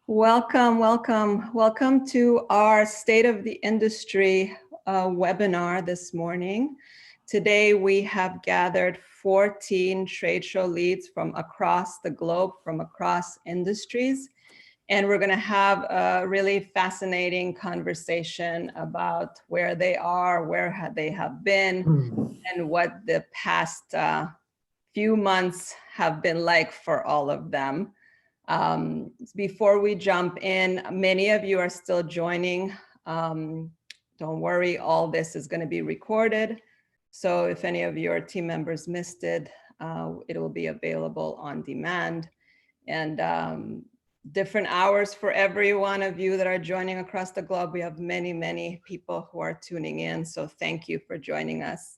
Welcome, welcome, welcome to our State of the Industry webinar this morning. Today we have gathered 14 trade show leads from across the globe, from across industries, and we're going to have a really fascinating conversation about where they are, where they have been, and what the past few months have been like for all of them. Before we jump in, many of you are still joining. Don't worry, all this is going to be recorded. So if any of your team members missed it, it will be available on demand. And different hours for every one of you that are joining across the globe. We have many, many people who are tuning in. So thank you for joining us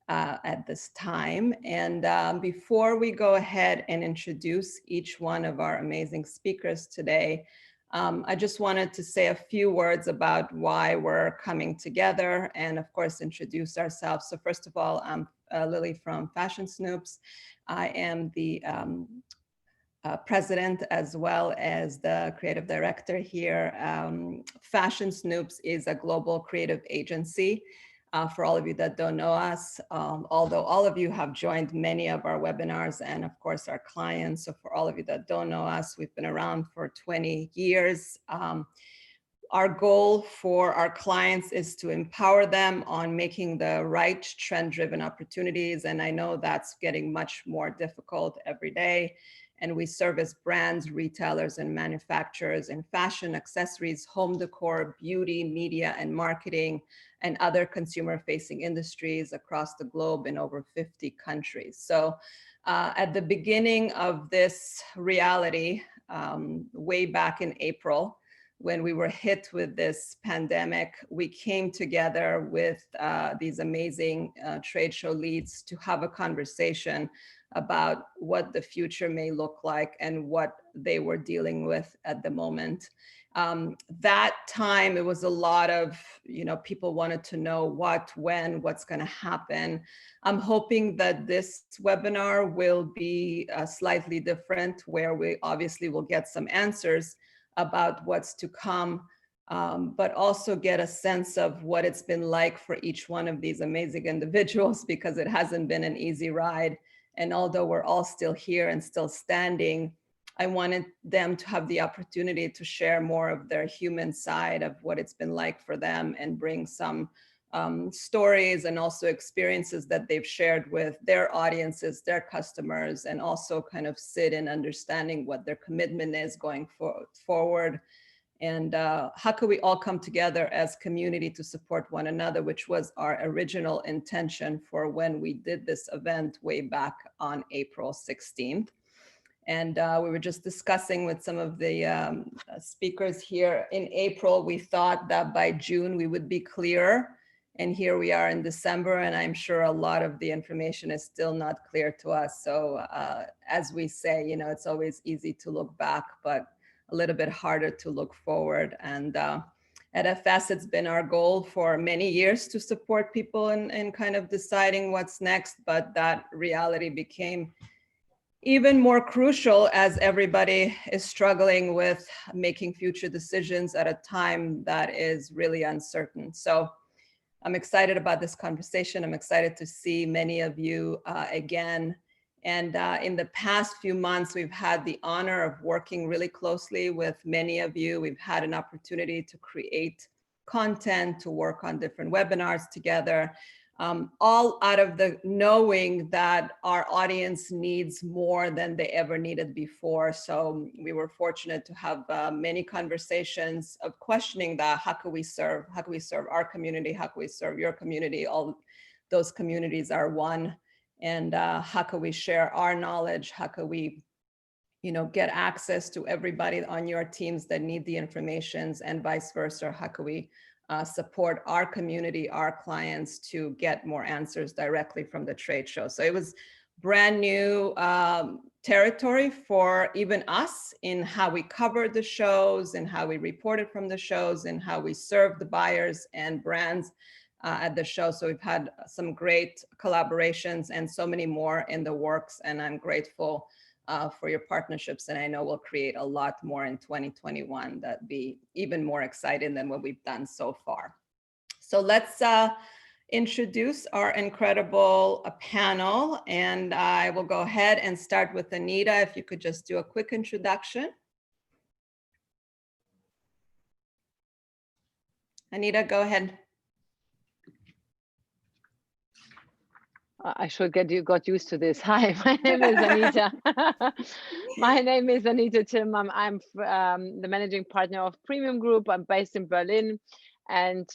at this time. And before we go ahead and introduce each one of our amazing speakers today, I just wanted to say a few words about why we're coming together and of course introduce ourselves. So first of all, I'm Lilly from Fashion Snoops. I am the president as well as the creative director here. Fashion Snoops is a global creative agency. For all of you that don't know us, although all of you have joined many of our webinars and of course our clients. So for all of you that don't know us, we've been around for 20 years. Our goal for our clients is to empower them on making the right trend-driven opportunities. And I know that's getting much more difficult every day. And we service brands, retailers, and manufacturers in fashion, accessories, home decor, beauty, media, and marketing, and other consumer-facing industries across the globe in over 50 countries. So at the beginning of this reality, way back in April, when we were hit with this pandemic, we came together with these amazing trade show leads to have a conversation about what the future may look like and what they were dealing with at the moment. That time, it was a lot of, people wanted to know what, when, what's going to happen. I'm hoping that this webinar will be slightly different, where we obviously will get some answers about what's to come, but also get a sense of what it's been like for each one of these amazing individuals, because it hasn't been an easy ride. And although we're all still here and still standing, I wanted them to have the opportunity to share more of their human side of what it's been like for them and bring some stories and also experiences that they've shared with their audiences, their customers, and also kind of sit in understanding what their commitment is going forward. And how could we all come together as community to support one another, which was our original intention for when we did this event way back on April 16th. And we were just discussing with some of the speakers here. In April, we thought that by June we would be clearer. And here we are in December, and I'm sure a lot of the information is still not clear to us. So as we say, it's always easy to look back, but a little bit harder to look forward. And at FS, it's been our goal for many years to support people in kind of deciding what's next, but that reality became even more crucial as everybody is struggling with making future decisions at a time that is really uncertain. So I'm excited about this conversation. I'm excited to see many of you again. And in the past few months, we've had the honor of working really closely with many of you. We've had an opportunity to create content, to work on different webinars together, all out of the knowing that our audience needs more than they ever needed before. So we were fortunate to have many conversations of questioning that, how can we serve our community? How can we serve your community? All those communities are one. And how can we share our knowledge? How can we, get access to everybody on your teams that need the informations, and vice versa? How can we support our community, our clients, to get more answers directly from the trade show? So it was brand new territory for even us in how we covered the shows and how we reported from the shows and how we served the buyers and brands at the show. So we've had some great collaborations and so many more in the works, and I'm grateful for your partnerships. And I know we'll create a lot more in 2021 that be even more exciting than what we've done so far. So let's introduce our incredible panel. And I will go ahead and start with Anita. If you could just do a quick introduction. Anita, go ahead. I should got used to this. Hi, my name is Anita. My name is Anita Tim. I'm the managing partner of Premium Group. I'm based in Berlin, and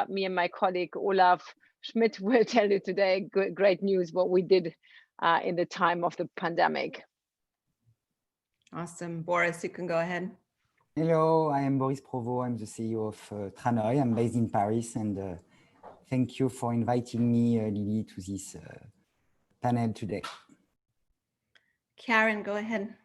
me and my colleague Olaf Schmidt will tell you today great news what we did in the time of the pandemic. Awesome. Boris, you can go ahead. Hello, I am Boris Provost. I'm the CEO of Tranoï. I'm based in Paris, and thank you for inviting me, Lilly, to this panel today. Karen, go ahead.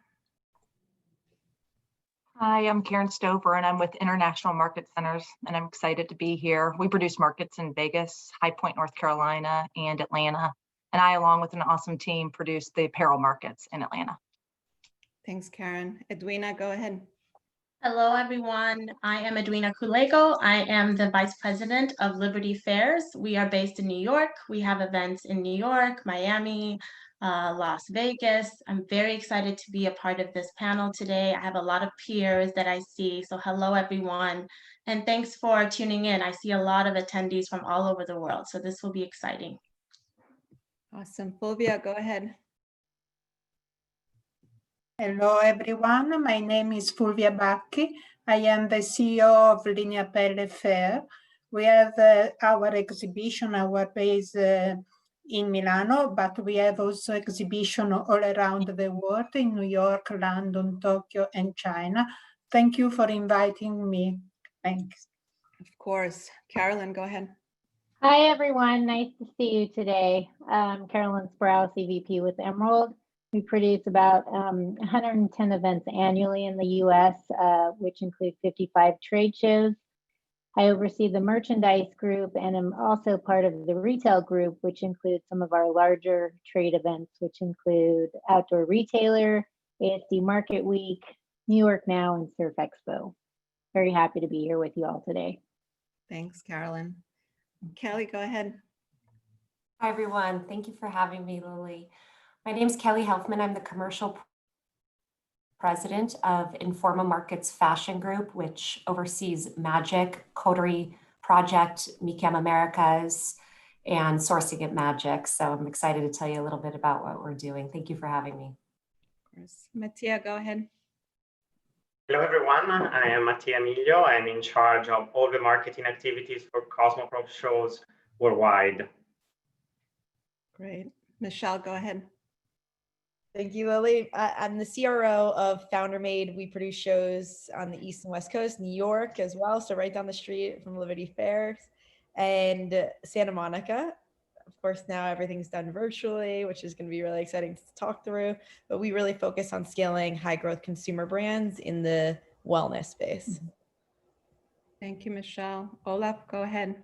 Hi, I'm Karen Stover, and I'm with International Market Centers, and I'm excited to be here. We produce markets in Vegas, High Point, North Carolina, and Atlanta. And I, along with an awesome team, produce the apparel markets in Atlanta. Thanks, Karen. Edwina, go ahead. Hello, everyone. I am Edwina Kulego. I am the Vice President of Liberty Fairs. We are based in New York. We have events in New York, Miami, Las Vegas. I'm very excited to be a part of this panel today. I have a lot of peers that I see. So hello, everyone. And thanks for tuning in. I see a lot of attendees from all over the world. So this will be exciting. Awesome. Fulvia, go ahead. Hello, everyone. My name is Fulvia Bacchi. I am the CEO of Linea Pelle Fair. We have our exhibition, our base in Milano, but we have also exhibition all around the world in New York, London, Tokyo, and China. Thank you for inviting me. Thanks. Of course. Carolyn, go ahead. Hi, everyone. Nice to see you today. I'm Carolyn Sprouse, EVP with Emerald. We produce about 110 events annually in the US, which include 55 trade shows. I oversee the merchandise group and am also part of the retail group, which includes some of our larger trade events, which include Outdoor Retailer, ASD Market Week, New York Now, and Surf Expo. Very happy to be here with you all today. Thanks, Carolyn. Kelly, go ahead. Hi, everyone. Thank you for having me, Lilly. My name is Kelly Helfman. I'm the commercial president of Informa Markets Fashion Group, which oversees Magic, Coterie Project, Mikem Americas, and sourcing at Magic. So I'm excited to tell you a little bit about what we're doing. Thank you for having me. Of course. Mattia, go ahead. Hello, everyone. I am Mattia Miglio. I'm in charge of all the marketing activities for Cosmoprof shows worldwide. Great. Michelle, go ahead. Thank you, Lilly. I'm the CRO of Founder Made. We produce shows on the East and West Coast, New York as well, so right down the street from Liberty Fairs, and Santa Monica. Of course, now everything's done virtually, which is going to be really exciting to talk through, but we really focus on scaling high growth consumer brands in the wellness space. Thank you, Michelle. Olaf, go ahead.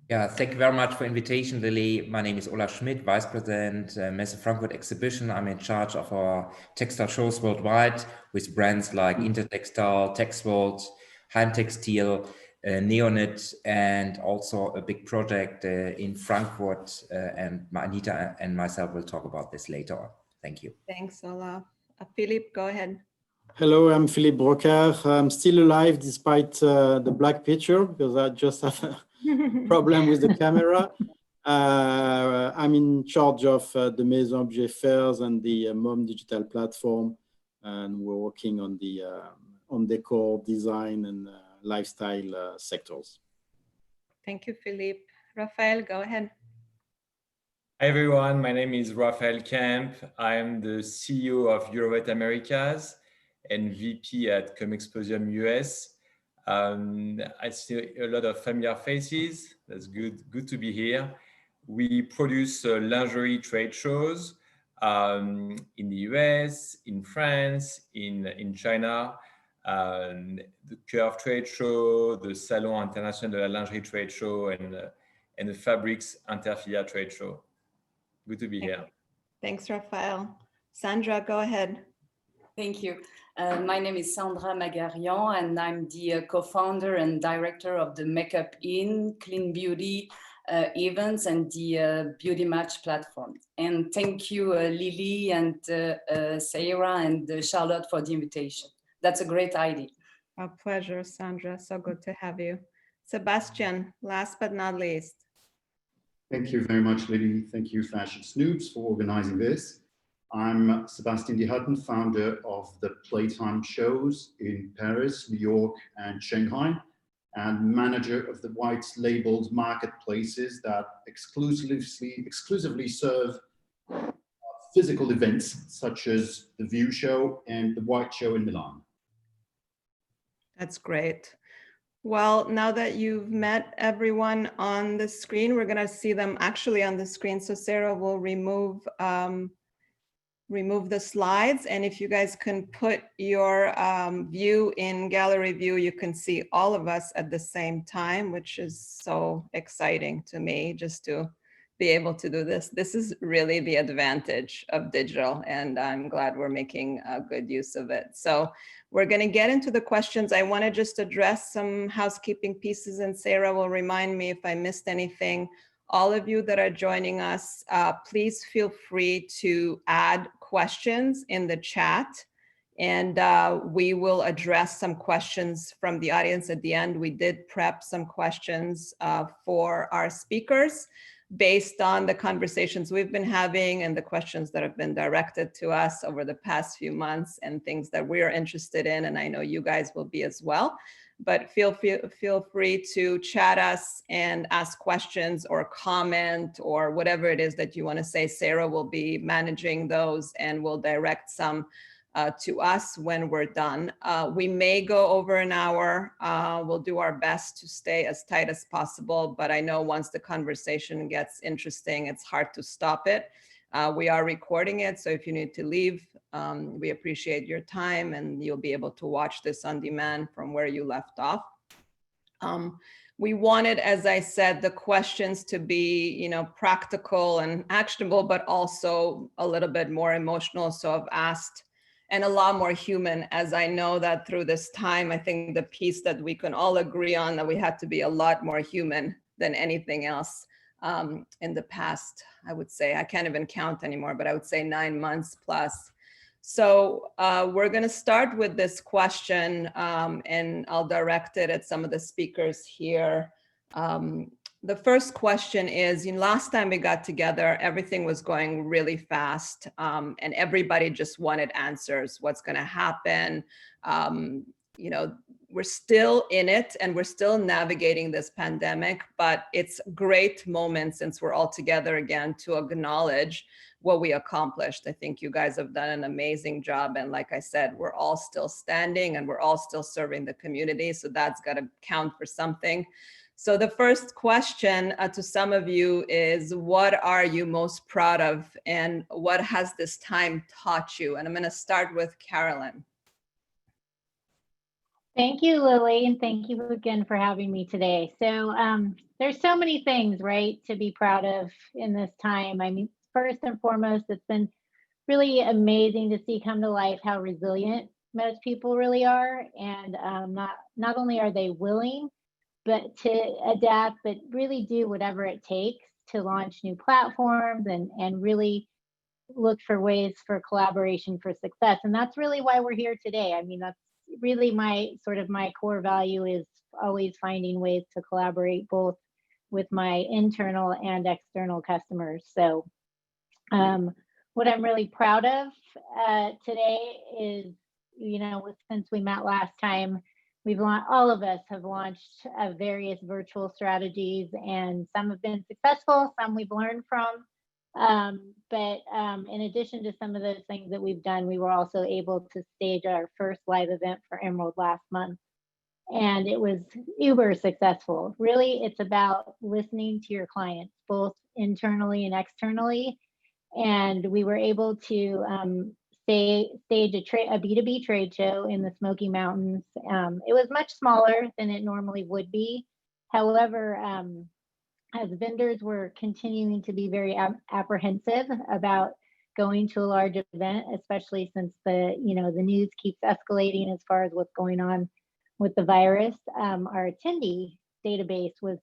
Yeah, thank you very much for invitation, Lilly. My name is Olaf Schmidt, Vice President, Messe Frankfurt Exhibition. I'm in charge of our textile shows worldwide with brands like Intertextile, Texworld, Heim Textil, Neonet, and also a big project in Frankfurt. And Anita and myself will talk about this later on. Thank you. Thanks, Olaf. Philippe, go ahead. Hello, I'm Philippe Broca. I'm still alive despite the black picture because I just have a problem with the camera. I'm in charge of the Maison Objet Fairs and the Mom Digital platform, and we're working on the on decor, design, and lifestyle sectors. Thank you, Philippe. Raphael, go ahead. Hi, everyone. My name is Raphael Kemp. I am the CEO of Eurowet Americas and VP at Comexposium US. I see a lot of familiar faces. That's good to be here. We produce lingerie trade shows in the US, in France, in China, the Curve trade show, the Salon International de la Lingerie trade show, and the Fabrics Interfilia trade show. Good to be here. Thanks, Raphael. Sandra, go ahead. Thank you. My name is Sandra Magarian, and I'm the co-founder and director of the Makeup In, Clean Beauty events and the Beauty Match platform. And thank you, Lilly and Sarah and Charlotte for the invitation. That's a great idea. A pleasure, Sandra. So good to have you. Sebastian, last but not least. Thank you very much, Lilly. Thank you, Fashion Snoops, for organizing this. I'm Sebastian de Hutton, founder of the Playtime shows in Paris, New York, and Shanghai, and manager of the white labeled marketplaces that exclusively serve physical events such as the View Show and the White Show in Milan. That's great. Well, now that you've met everyone on the screen, we're going to see them actually on the screen. So Sarah will remove the slides. And if you guys can put your view in gallery view, you can see all of us at the same time, which is so exciting to me just to be able to do this. This is really the advantage of digital, and I'm glad we're making a good use of it. So we're going to get into the questions. I want to just address some housekeeping pieces, and Sarah will remind me if I missed anything. All of you that are joining us, please feel free to add questions in the chat, and we will address some questions from the audience at the end. We did prep some questions for our speakers based on the conversations we've been having and the questions that have been directed to us over the past few months and things that we're interested in, and I know you guys will be as well. But feel free to chat us and ask questions or comment or whatever it is that you want to say. Sarah will be managing those and will direct some to us when we're done. We may go over an hour. We'll do our best to stay as tight as possible, but I know once the conversation gets interesting, it's hard to stop it. We are recording it, so if you need to leave, we appreciate your time, and you'll be able to watch this on demand from where you left off. We wanted, as I said, the questions to be, practical and actionable, but also a little bit more emotional. So I've asked, and a lot more human, as I know that through this time, I think the piece that we can all agree on that we had to be a lot more human than anything else in the past, I would say. I can't even count anymore, but I would say 9 months plus. So we're going to start with this question, and I'll direct it at some of the speakers here. The first question is, last time we got together, everything was going really fast, and everybody just wanted answers. What's going to happen? We're still in it and we're still navigating this pandemic, but it's a great moment since we're all together again to acknowledge what we accomplished. I think you guys have done an amazing job. And like I said, we're all still standing and we're all still serving the community. So that's got to count for something. So the first question to some of you is, what are you most proud of and what has this time taught you? And I'm going to start with Carolyn. Thank you, Lily, and thank you again for having me today. So there's so many things, right, to be proud of in this time. I mean, first and foremost, it's been really amazing to see come to life how resilient most people really are. And not only are they willing, but to adapt, but really do whatever it takes to launch new platforms and really look for ways for collaboration for success. And that's really why we're here today. I mean, that's really my core value is always finding ways to collaborate both with my internal and external customers. So what I'm really proud of today is, since we met last time, all of us have launched various virtual strategies, and some have been successful, some we've learned from. But in addition to some of those things that we've done, we were also able to stage our first live event for Emerald last month. And it was uber successful. Really, it's about listening to your clients, both internally and externally. And we were able to stage a B2B trade show in the Smoky Mountains. It was much smaller than it normally would be. However, as vendors were continuing to be very apprehensive about going to a large event, especially since the news keeps escalating as far as what's going on with the virus. Our attendee database was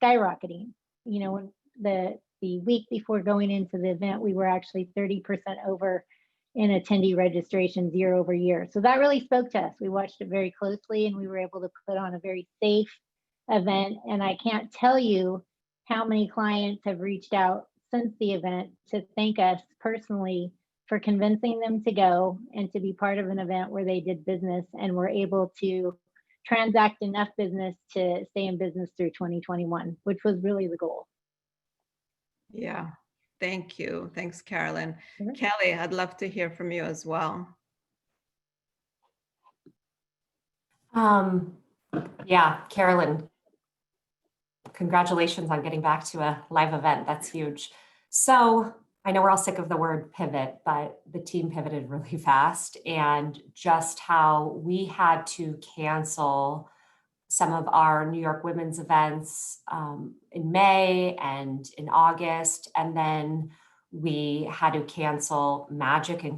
skyrocketing. When the week before going into the event, we were actually 30% over in attendee registrations year over year. So that really spoke to us. We watched it very closely, and we were able to put on a very safe event. And I can't tell you how many clients have reached out since the event to thank us personally for convincing them to go and to be part of an event where they did business and were able to transact enough business to stay in business through 2021, which was really the goal. Yeah, thank you. Thanks, Carolyn. Kelly, I'd love to hear from you as well. Yeah, Carolyn, congratulations on getting back to a live event. That's huge. So I know we're all sick of the word pivot, but the team pivoted really fast, and just how we had to cancel some of our New York women's events in May and in August. And then we had to cancel Magic and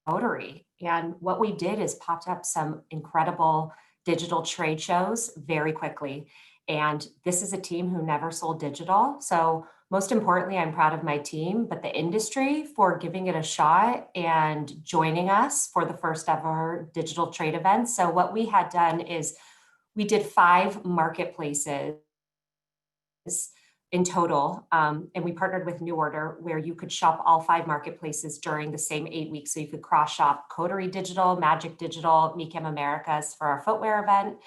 Comradery. And what we did is popped up some incredible digital trade shows very quickly. And this is a team who never sold digital. So most importantly, I'm proud of my team, but the industry for giving it a shot and joining us for the first ever digital trade event. So what we had done is we did 5 marketplaces in total. And we partnered with New Order, where you could shop all 5 marketplaces during the same 8 weeks. So you could cross shop Coterie Digital, Magic Digital, MeCam Americas for our footwear event,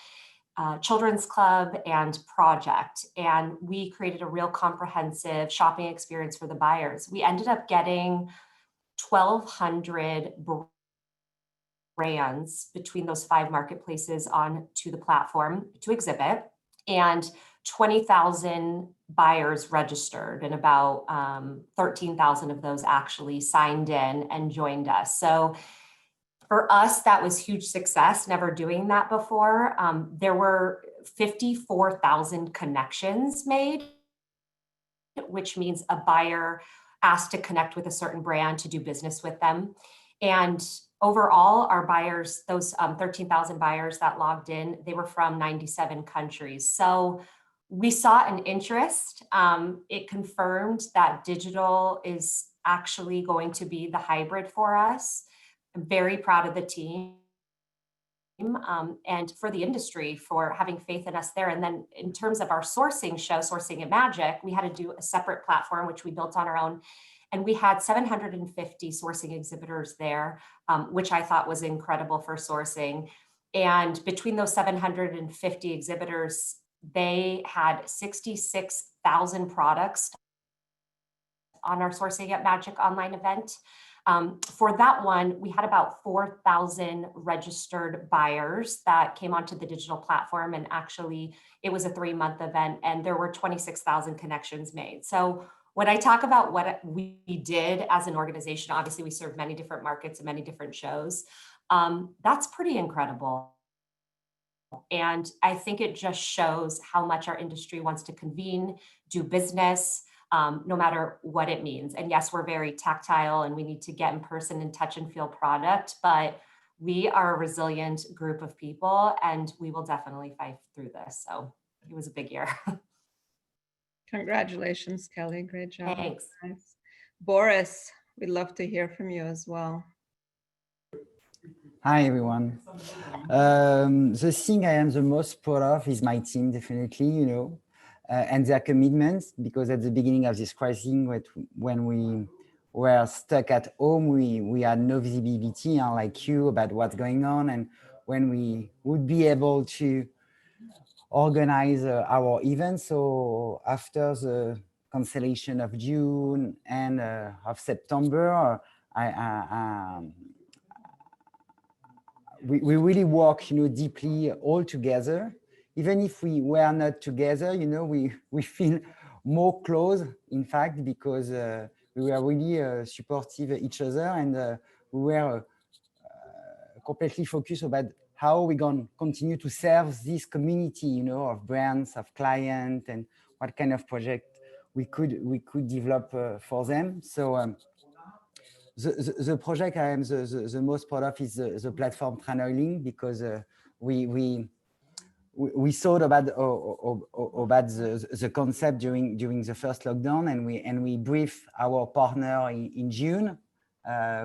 Children's Club, and Project. And we created a real comprehensive shopping experience for the buyers. We ended up getting 1,200 brands between those 5 marketplaces onto the platform to exhibit, and 20,000 buyers registered, and about 13,000 of those actually signed in and joined us. So for us, that was huge success, never doing that before. There were 54,000 connections made, which means a buyer asked to connect with a certain brand to do business with them. And overall, our buyers, those 13,000 buyers that logged in, they were from 97 countries. So we saw an interest. It confirmed that digital is actually going to be the hybrid for us. I'm very proud of the team and for the industry for having faith in us there. And then in terms of our sourcing show, Sourcing at Magic, we had to do a separate platform, which we built on our own. And we had 750 sourcing exhibitors there, which I thought was incredible for sourcing. And between those 750 exhibitors, they had 66,000 products on our Sourcing at Magic online event. For that one, we had about 4,000 registered buyers that came onto the digital platform, and actually it was a 3-month event, and there were 26,000 connections made. So when I talk about what we did as an organization, obviously we serve many different markets and many different shows. That's pretty incredible. And I think it just shows how much our industry wants to convene, do business, no matter what it means. And yes, we're very tactile and we need to get in person and touch and feel product, but we are a resilient group of people and we will definitely fight through this. So it was a big year. Congratulations, Kelly. Great job. Thanks. Nice. Boris, we'd love to hear from you as well. Hi, everyone. The thing I am the most proud of is my team, definitely, and their commitments, because at the beginning of this crisis, when we were stuck at home, we had no visibility, like you, about what's going on, and when we would be able to organize our events. So after the cancellation of June and of September, we really work, deeply all together. Even if we were not together, we feel more close, in fact, because we were really supportive of each other, and we were completely focused about how we're going to continue to serve this community, of brands, of clients, and what kind of project could develop for them. So the project I am the most proud of is the platform Trainerling, because we thought about the concept during the first lockdown, and we briefed our partner in June.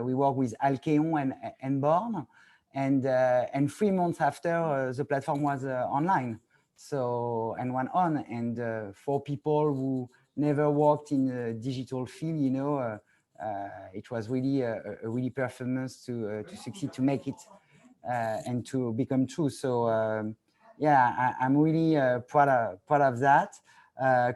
We work with Alkeon and Born, and 3 months after the platform was online, so and went on. And for people who never worked in a digital field, you know, it was really a really performance to succeed to make it and to become true. So yeah, I'm really proud of that.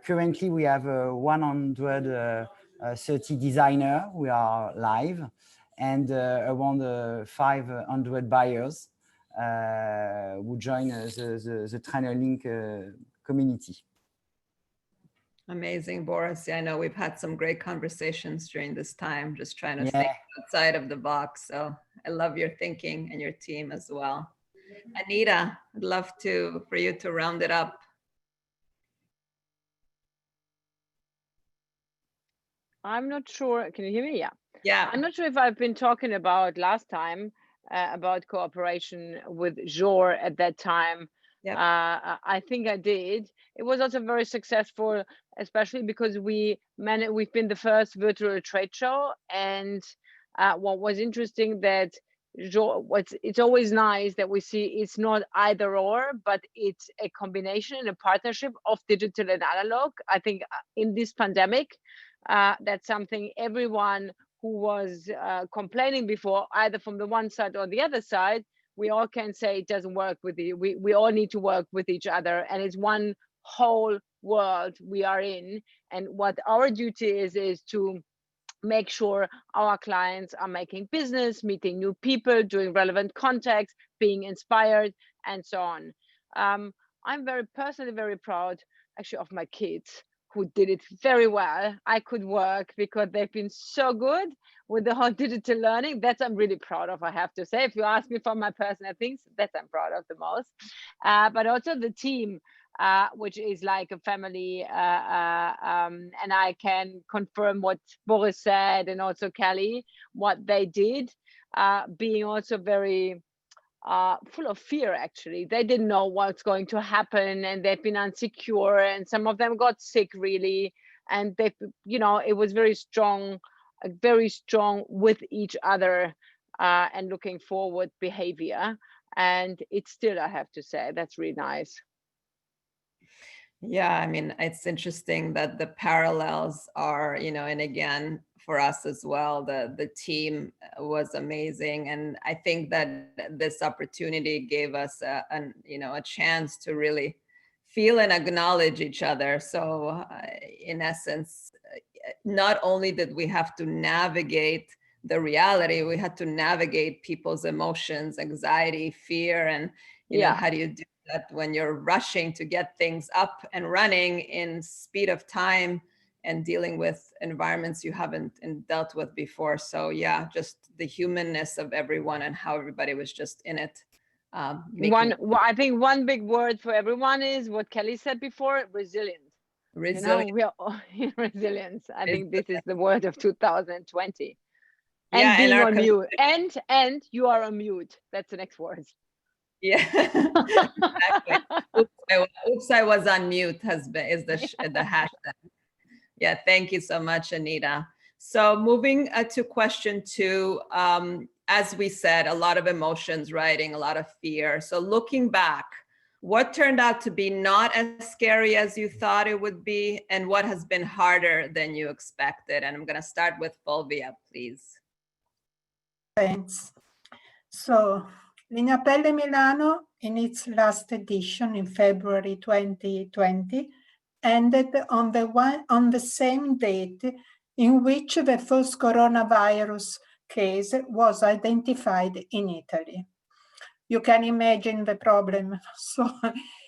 Currently, we have 130 designers. We are live, and around 500 buyers who join the Trainerling community. Amazing, Boris. Yeah, I know we've had some great conversations during this time, just trying to think outside of the box. So I love your thinking and your team as well. Anita, I'd love for you to round it up. I'm not sure. Can you hear me? Yeah. Yeah. I'm not sure if I've been talking about last time about cooperation with Jor at that time. Yep. I think I did. It was also very successful, especially because we've been the first virtual trade show. And what was interesting that it's always nice that we see it's not either or, but it's a combination and a partnership of digital and analog. I think in this pandemic, that's something everyone who was complaining before, either from the one side or the other side, we all can say it doesn't work with you. We all need to work with each other, and it's one whole world we are in. And what our duty is to make sure our clients are making business, meeting new people, doing relevant contacts, being inspired, and so on. I'm personally very proud, actually, of my kids, who did it very well. I could work because they've been so good with the whole digital learning. That I'm really proud of, I have to say. If you ask me for my personal things, that I'm proud of the most. But also the team, which is like a family. And I can confirm what Boris said, and also Kelly, what they did, being also very full of fear. Actually, they didn't know what's going to happen, and they've been insecure, and some of them got sick really, and they, you know, it was very strong with each other and looking forward behavior. And it's still, I have to say, that's really nice. Yeah, I mean, it's interesting that the parallels are, you know, and again, for us as well, the team was amazing. And I think that this opportunity gave us a chance to really feel and acknowledge each other. So in essence, not only did we have to navigate the reality, we had to navigate people's emotions, anxiety, fear, and you know, how do you do that when you're rushing to get things up and running in speed of time and dealing with environments you haven't dealt with before. So yeah, just the humanness of everyone and how everybody was just in it. I think one big word for everyone is what Kelly said before: resilient. You know, we are all in resilience. I think this is the word of 2020. And yeah, being on mute. And you are on mute. That's the next word. Yeah, exactly. Oops, I was on mute is the hashtag. Yeah, thank you so much, Anita. So moving to question 2, as we said, a lot of emotions, writing, a lot of fear. So looking back, what turned out to be not as scary as you thought it would be, and what has been harder than you expected? And I'm going to start with Fulvia, please. Thanks. So Linea Pelle Milano, in its last edition in February 2020, ended on the same date in which the first coronavirus case was identified in Italy. You can imagine the problem. So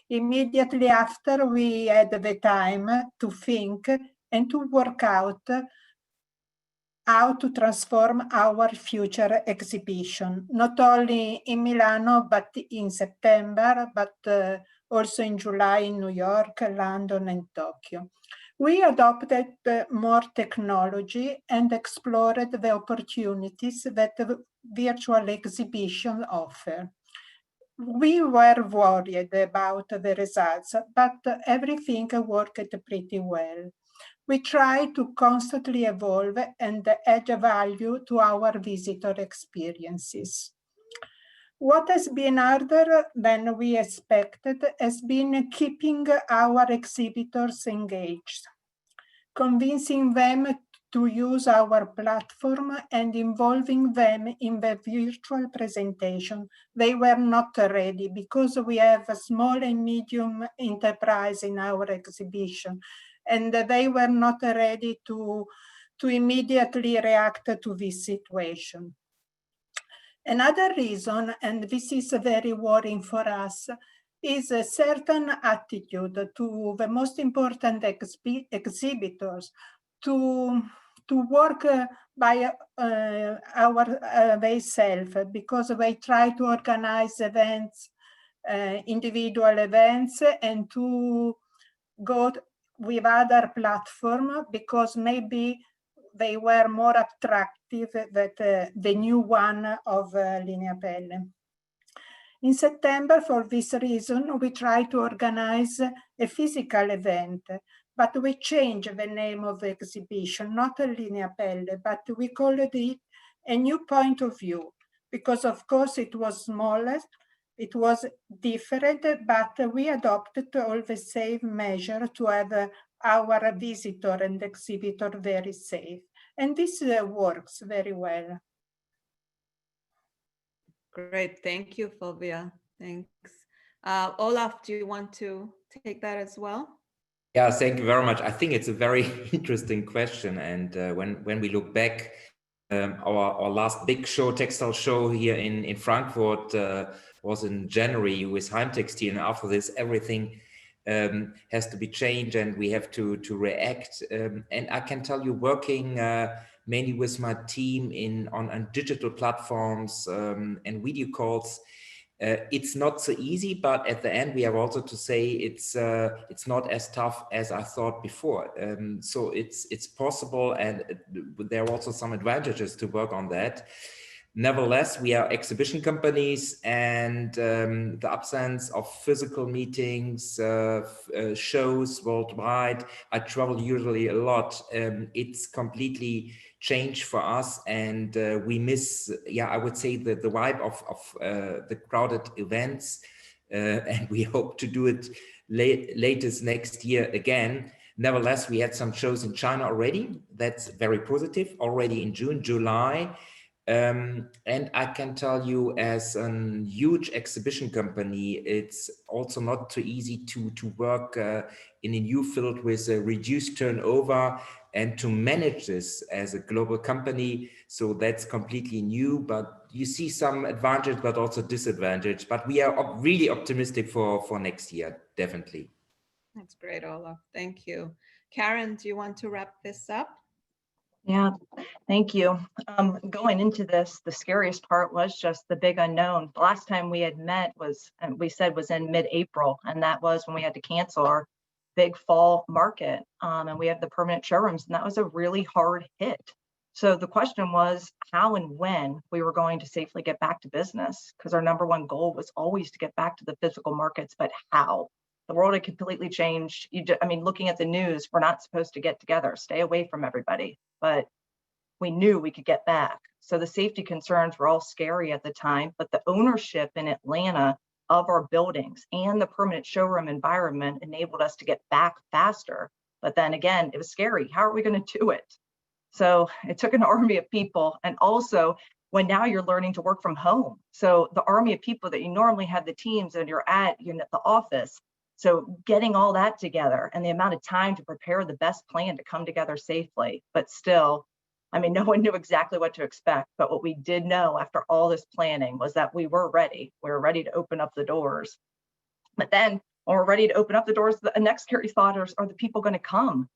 immediately after, we had the time to think and to work out how to transform our future exhibition, not only in Milano, but in September, but also in July in New York, London, and Tokyo. We adopted more technology and explored the opportunities that virtual exhibition offer. We were worried about the results, but everything worked pretty well. We try to constantly evolve and add value to our visitor experiences. What has been harder than we expected has been keeping our exhibitors engaged, convincing them to use our platform and involving them in the virtual presentation. They were not ready because we have a small and medium enterprise in our exhibition, and they were not ready to immediately react to this situation. Another reason, and this is very worrying for us, is a certain attitude to the most important exhibitors to work by themselves, because they try to organize events, individual events, and to go with other platforms because maybe they were more attractive than the new one of Linea Pelle. In September, for this reason, we tried to organize a physical event, but we changed the name of the exhibition, not Linea Pelle, but we called it A New Point of View, because of course it was smaller, it was different, but we adopted all the safe measures to have our visitor and exhibitor very safe. And this works very well. Great, thank you, Fulvia. Thanks. Olaf, do you want to take that as well? Yeah, thank you very much. I think it's a very interesting question. And when we look back, our last big show, textile show here in Frankfurt was in January with Heimtextil. And after this, everything has to be changed and we have to react. And I can tell you, working mainly with my team on digital platforms and video calls, it's not so easy, but at the end we have also to say it's not as tough as I thought before. So it's possible, and there are also some advantages to work on that. Nevertheless, we are exhibition companies, and the absence of physical meetings, shows worldwide, I travel usually a lot. It's completely changed for us, and we miss, I would say, the vibe of the crowded events, and we hope to do it latest next year again. Nevertheless, we had some shows in China already. That's very positive, already in June, July. And I can tell you, as a huge exhibition company, it's also not too easy to work in a new field with a reduced turnover and to manage this as a global company. So that's completely new, but you see some advantage, but also disadvantage. But we are really optimistic for next year, definitely. That's great, Olaf. Thank you. Karen, do you want to wrap this up? Yeah, thank you. Going into this, the scariest part was just the big unknown. The last time we had met was in mid-April, and that was when we had to cancel our big fall market, and we have the permanent showrooms, and that was a really hard hit. So the question was how and when we were going to safely get back to business, because our number one goal was always to get back to the physical markets, but how? The world had completely changed. Looking at the news, we're not supposed to get together, stay away from everybody, but we knew we could get back. So the safety concerns were all scary at the time, but the ownership in Atlanta of our buildings and the permanent showroom environment enabled us to get back faster. But then again, it was scary. How are we going to do it? So it took an army of people. And also, when now you're learning to work from home. So the army of people that you normally have the teams and you're at the office. So getting all that together and the amount of time to prepare the best plan to come together safely, but still, no one knew exactly what to expect. But what we did know after all this planning was that we were ready. We were ready to open up the doors. But then when we're ready to open up the doors, the next scary thought is, are the people going to come?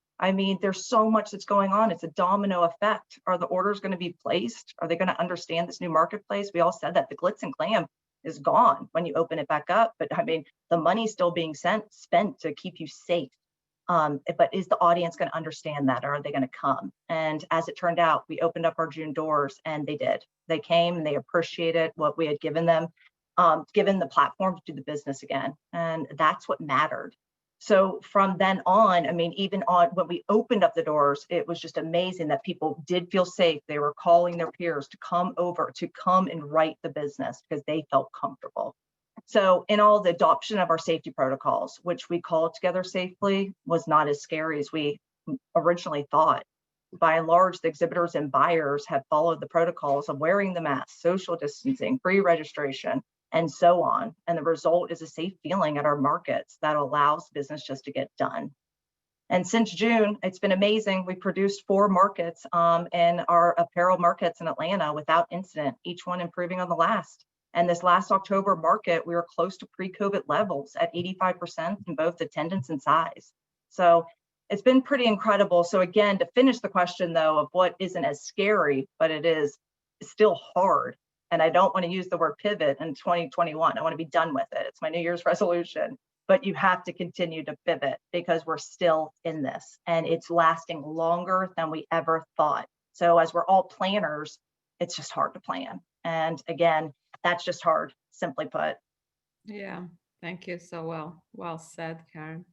There's so much that's going on. It's a domino effect. Are the orders going to be placed? Are they going to understand this new marketplace? We all said that the glitz and glam is gone when you open it back up. But the money's still being spent to keep you safe. But is the audience going to understand that, or are they going to come? And as it turned out, we opened up our June doors, and they did. They came and they appreciated what we had given them, given the platform to do the business again. And that's what mattered. So from then on, I mean, even on when we opened up the doors, it was just amazing that people did feel safe. They were calling their peers to come over, to come and write the business because they felt comfortable. So in all, the adoption of our safety protocols, which we called Together Safely, was not as scary as we originally thought. By and large, the exhibitors and buyers have followed the protocols of wearing the mask, social distancing, pre-registration, and so on. And the result is a safe feeling at our markets that allows business just to get done. And since June, it's been amazing. We produced 4 markets in our apparel markets in Atlanta without incident, each one improving on the last. And this last October market, we were close to pre-COVID levels at 85% in both attendance and size. So it's been pretty incredible. So again, to finish the question though, of what isn't as scary, but it is still hard. And I don't want to use the word pivot in 2021. I want to be done with it. It's my New Year's resolution. But you have to continue to pivot because we're still in this and it's lasting longer than we ever thought. So as we're all planners, it's just hard to plan. And again, that's just hard, simply put. Yeah, thank you. So well said, Karen.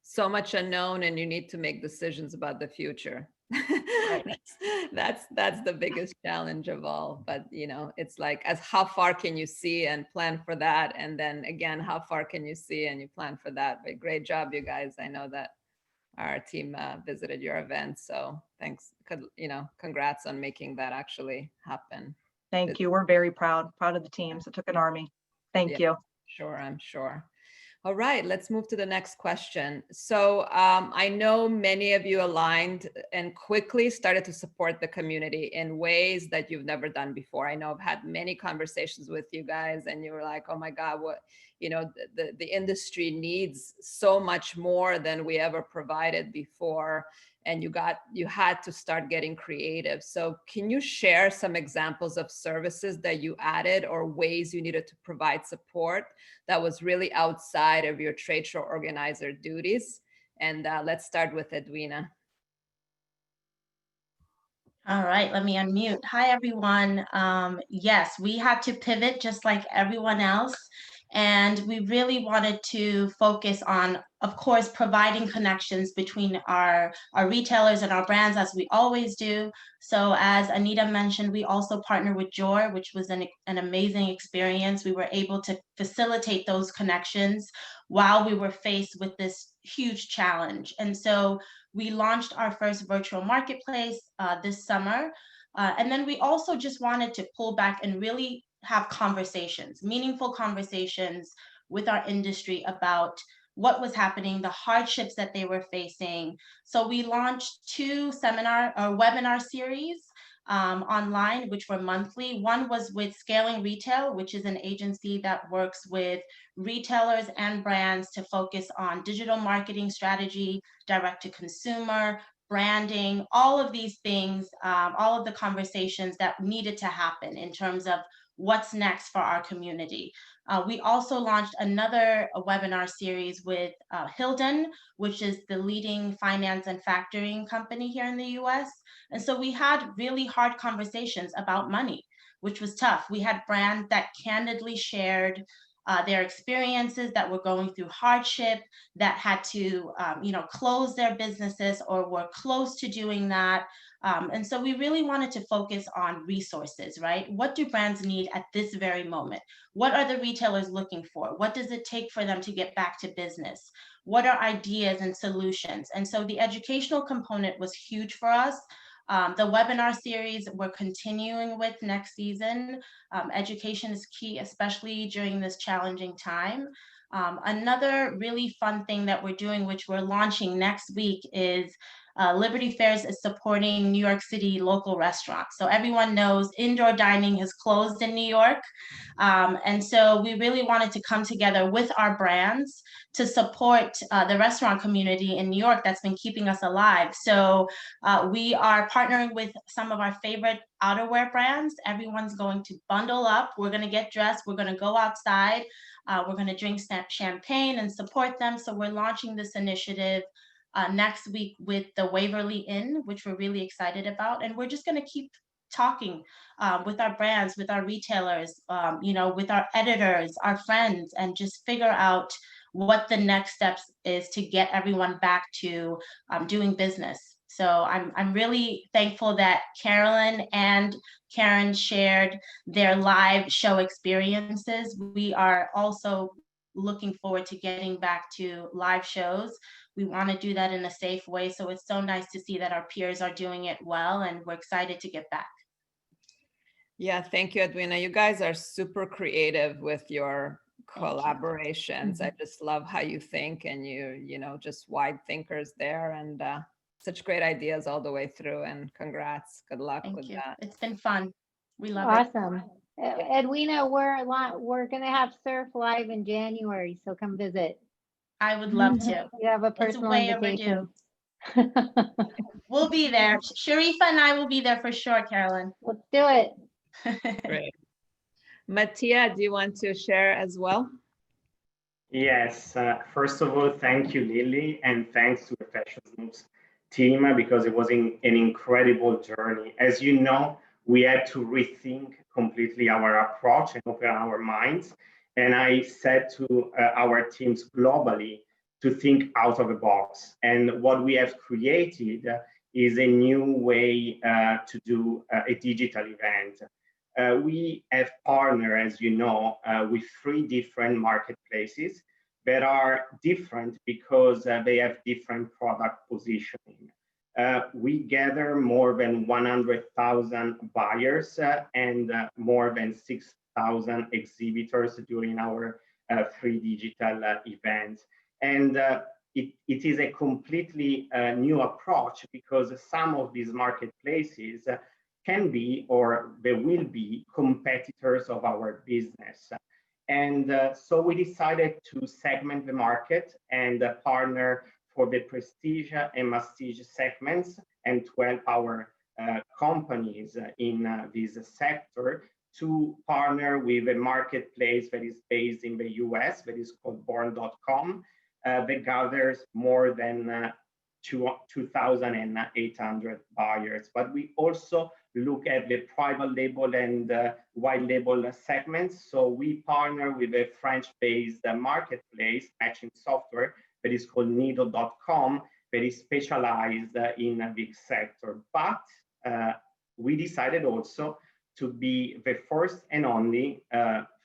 So much unknown and you need to make decisions about the future. Right. that's the biggest challenge of all. But you know, it's like, as how far can you see and plan for that? And then again, how far can you see and you plan for that? But great job, you guys. I know that our team visited your event. So thanks, you know, congrats on making that actually happen. Thank you. We're very proud of the teams. It took an army. Thank you. Sure, I'm sure. All right, let's move to the next question. So I know many of you aligned and quickly started to support the community in ways that you've never done before. I know I've had many conversations with you guys and you were like, oh my God, what, you know, the industry needs so much more than we ever provided before. And you had to start getting creative. So can you share some examples of services that you added or ways you needed to provide support that was really outside of your trade show organizer duties? And let's start with Edwina. All right, let me unmute. Hi, everyone. Yes, we had to pivot just like everyone else. And we really wanted to focus on, of course, providing connections between our retailers and our brands, as we always do. So as Anita mentioned, we also partnered with Jor, which was an amazing experience. We were able to facilitate those connections while we were faced with this huge challenge. And so we launched our first virtual marketplace this summer. And then we also just wanted to pull back and really have conversations, meaningful conversations with our industry about what was happening, the hardships that they were facing. So we launched 2 webinar series online, which were monthly. One was with Scaling Retail, which is an agency that works with retailers and brands to focus on digital marketing strategy, direct to consumer, branding, all of these things, all of the conversations that needed to happen in terms of what's next for our community. We also launched another webinar series with Hilden, which is the leading finance and factoring company here in the US. And so we had really hard conversations about money, which was tough. We had brands that candidly shared their experiences, that were going through hardship, that had to close their businesses or were close to doing that. And so we really wanted to focus on resources, right? What do brands need at this very moment? What are the retailers looking for? What does it take for them to get back to business? What are ideas and solutions? And so the educational component was huge for us. The webinar series we're continuing with next season. Education is key, especially during this challenging time. Another really fun thing that we're doing, which we're launching next week, is Liberty Fairs is supporting New York City local restaurants. So everyone knows indoor dining has closed in New York. And so we really wanted to come together with our brands to support the restaurant community in New York that's been keeping us alive. So we are partnering with some of our favorite outerwear brands. Everyone's going to bundle up. We're going to get dressed. We're going to go outside. We're going to drink champagne and support them. So we're launching this initiative next week with the Waverly Inn, which we're really excited about. And we're just going to keep talking with our brands, with our retailers, with our editors, our friends, and just figure out what the next steps is to get everyone back to doing business. So I'm really thankful that Carolyn and Karen shared their live show experiences. We are also looking forward to getting back to live shows. We want to do that in a safe way. So it's so nice to see that our peers are doing it well, and we're excited to get back. Yeah, thank you, Edwina. You guys are super creative with your collaborations. I just love how you think, and just wide thinkers there, and such great ideas all the way through. And congrats, good luck with that. It's been fun. We love it. Awesome. Edwina, we're gonna have Surf Live in January, so come visit. I would love to. You have a personal invitation. We'll be there. Sharifa and I will be there for sure, Carolyn. Let's do it. Great. Mattia, do you want to share as well? Yes, first of all, thank you, Lilly, and thanks to the Fashion Snoops team, because it was an incredible journey. As you know, we had to rethink completely our approach and open our minds. And I said to our teams globally to think out of the box. And what we have created is a new way to do a digital event. We have partnered, as you know, with 3 different marketplaces that are different because they have different product positioning. We gather more than 100,000 buyers and more than 6,000 exhibitors during our 3 digital events. And it is a completely new approach, because some of these marketplaces can be, or they will be, competitors of our business. And so we decided to segment the market and partner for the prestige and masstige segments, and to help our companies in this sector to partner with a marketplace that is based in the US, that is called born.com, that gathers more than 2,800 buyers. But we also look at the private label and white label segments. So we partner with a French-based marketplace matching software that is called nido.com, that is specialized in this sector. But we decided also to be the first and only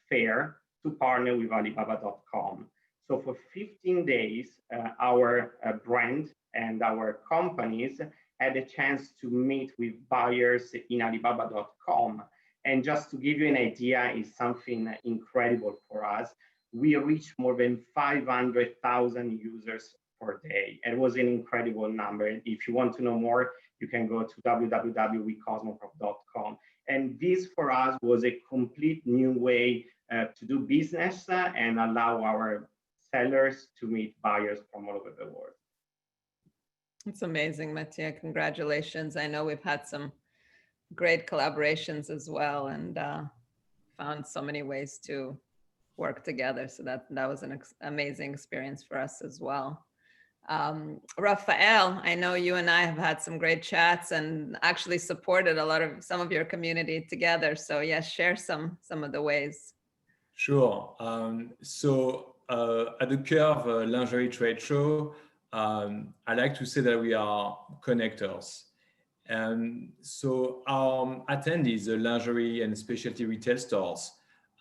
fair to partner with Alibaba.com. So for 15 days, our brand and our companies had a chance to meet with buyers in Alibaba.com. And just to give you an idea, is something incredible for us. We reached more than 500,000 users per day. It was an incredible number. If you want to know more, you can go to www.cosmoprof.com. And this for us was a complete new way to do business and allow our sellers to meet buyers from all over the world. It's amazing, Mattia. Congratulations. I know we've had some great collaborations as well, and found so many ways to work together. So that was an amazing experience for us as well. Rafael, I know you and I have had some great chats and actually supported some of your community together. So yes, share some of the ways. Sure. So at the Curve Lingerie Trade Show, I like to say that we are connectors. So our attendees, the lingerie and specialty retail stores,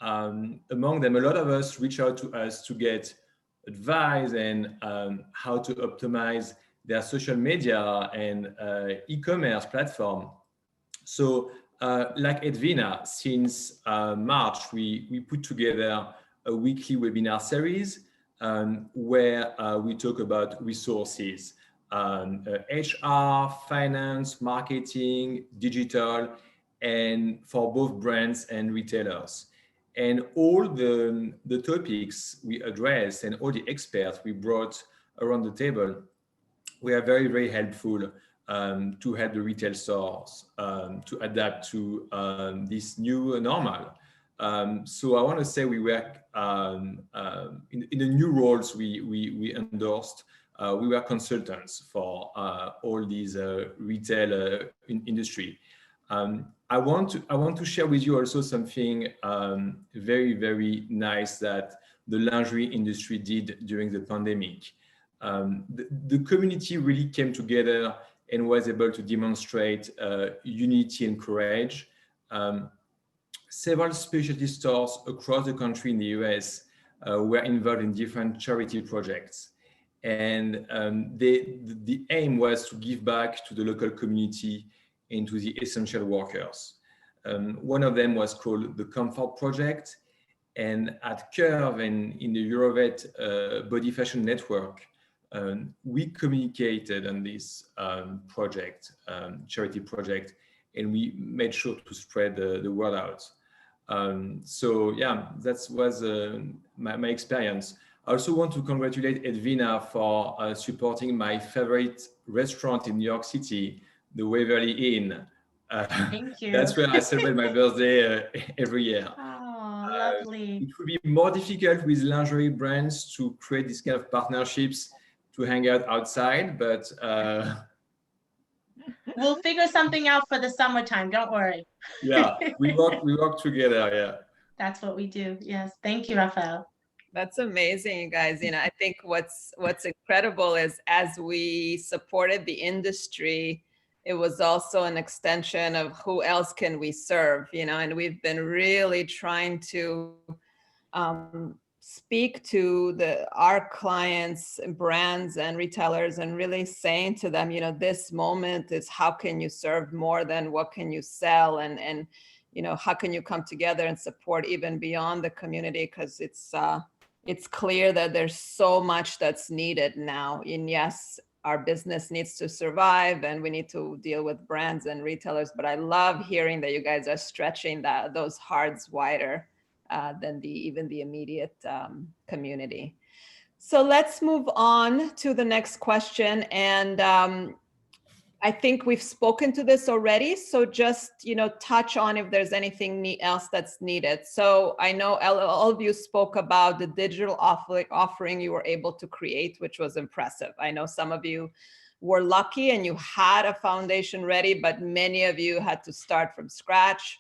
among them, a lot of us reach out to us to get advice and how to optimize their social media and e-commerce platform. So like Edwina, since March, we put together a weekly webinar series where we talk about resources, HR, finance, marketing, digital, and for both brands and retailers. And all the topics we address and all the experts we brought around the table were very, very helpful to help the retail stores to adapt to this new normal. So I want to say we work in the new roles we endorsed. we were consultants for all these retail industry. I want to share with you also something very, very nice that the lingerie industry did during the pandemic. The community really came together and was able to demonstrate unity and courage. Several specialty stores across the country in the US were involved in different charity projects. And the aim was to give back to the local community and to the essential workers. One of them was called the Comfort Project. And at Curve and in the Eurovet Body Fashion Network, we communicated on this project, charity project, and we made sure to spread the word out. So yeah, that was my experience. I also want to congratulate Edwina for supporting my favorite restaurant in New York City, the Waverly Inn. Thank you. That's where I celebrate my birthday every year. Oh, lovely. It would be more difficult with lingerie brands to create this kind of partnerships to hang out outside, but we'll figure something out for the summertime. Don't worry. Yeah, we work together. Yeah, that's what we do. Yes, thank you, Raphael. That's amazing, you guys. You know, I think what's incredible is as we supported the industry, it was also an extension of who else can we serve, you know, and we've been really trying to speak to our clients, brands and retailers, and really saying to them, you know, this moment is how can you serve more than what can you sell, and you know, how can you come together and support even beyond the community, because it's clear that there's so much that's needed now. And yes, our business needs to survive and we need to deal with brands and retailers, but I love hearing that you guys are stretching those hearts wider than even the immediate community. So let's move on to the next question. And I think we've spoken to this already. So just, you know, touch on if there's anything else that's needed. So I know all of you spoke about the digital offering you were able to create, which was impressive. I know some of you were lucky and you had a foundation ready, but many of you had to start from scratch.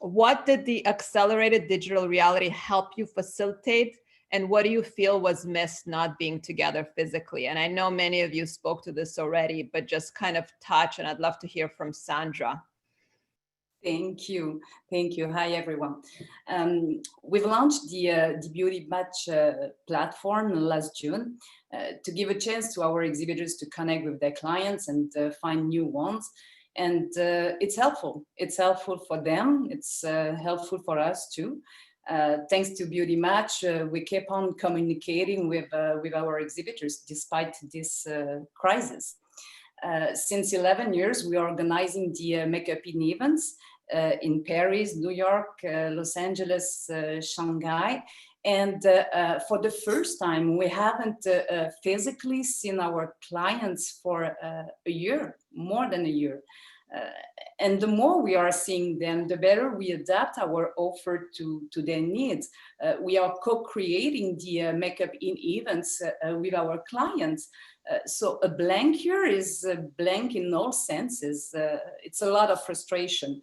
What did the accelerated digital reality help you facilitate? And what do you feel was missed not being together physically? And I know many of you spoke to this already, but just kind of touch, and I'd love to hear from Sandra. Thank you. Thank you. Hi, everyone. We've launched the Beauty Match platform last June to give a chance to our exhibitors to connect with their clients and find new ones. And it's helpful. It's helpful for them. It's helpful for us too. Thanks to Beauty Match, we kept on communicating with our exhibitors despite this crisis. Since 11 years, we are organizing the Makeup In events in Paris, New York, Los Angeles, Shanghai. And for the first time, we haven't physically seen our clients for a year, more than a year. And the more we are seeing them, the better we adapt our offer to their needs. We are co-creating the Makeup In events with our clients. So a blank year is a blank in all senses. It's a lot of frustration.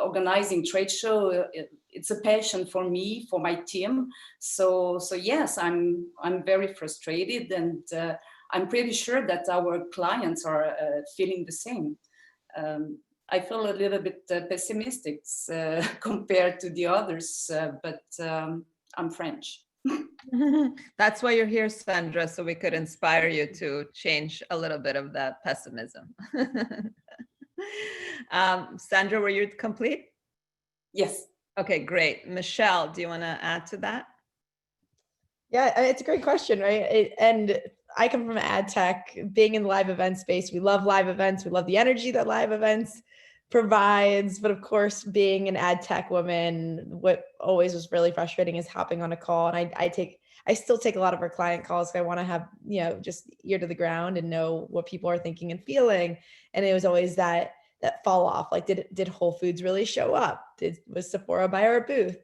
Organizing trade show, it's a passion for me, for my team. So yes, I'm very frustrated, and I'm pretty sure that our clients are feeling the same. I feel a little bit pessimistic compared to the others, but I'm French. That's why you're here, Sandra, so we could inspire you to change a little bit of that pessimism. Sandra, were you complete? Yes. Okay, great. Michelle, do you want to add to that? Yeah, it's a great question, right? And I come from ad tech, being in the live event space. We love live events. We love the energy that live events provides. But of course, being an ad tech woman, what always was really frustrating is hopping on a call. And I still take a lot of our client calls. I want to have, you know, just ear to the ground and know what people are thinking and feeling. And it was always that fall off. Like, did Whole Foods really show up? Was Sephora by our booth?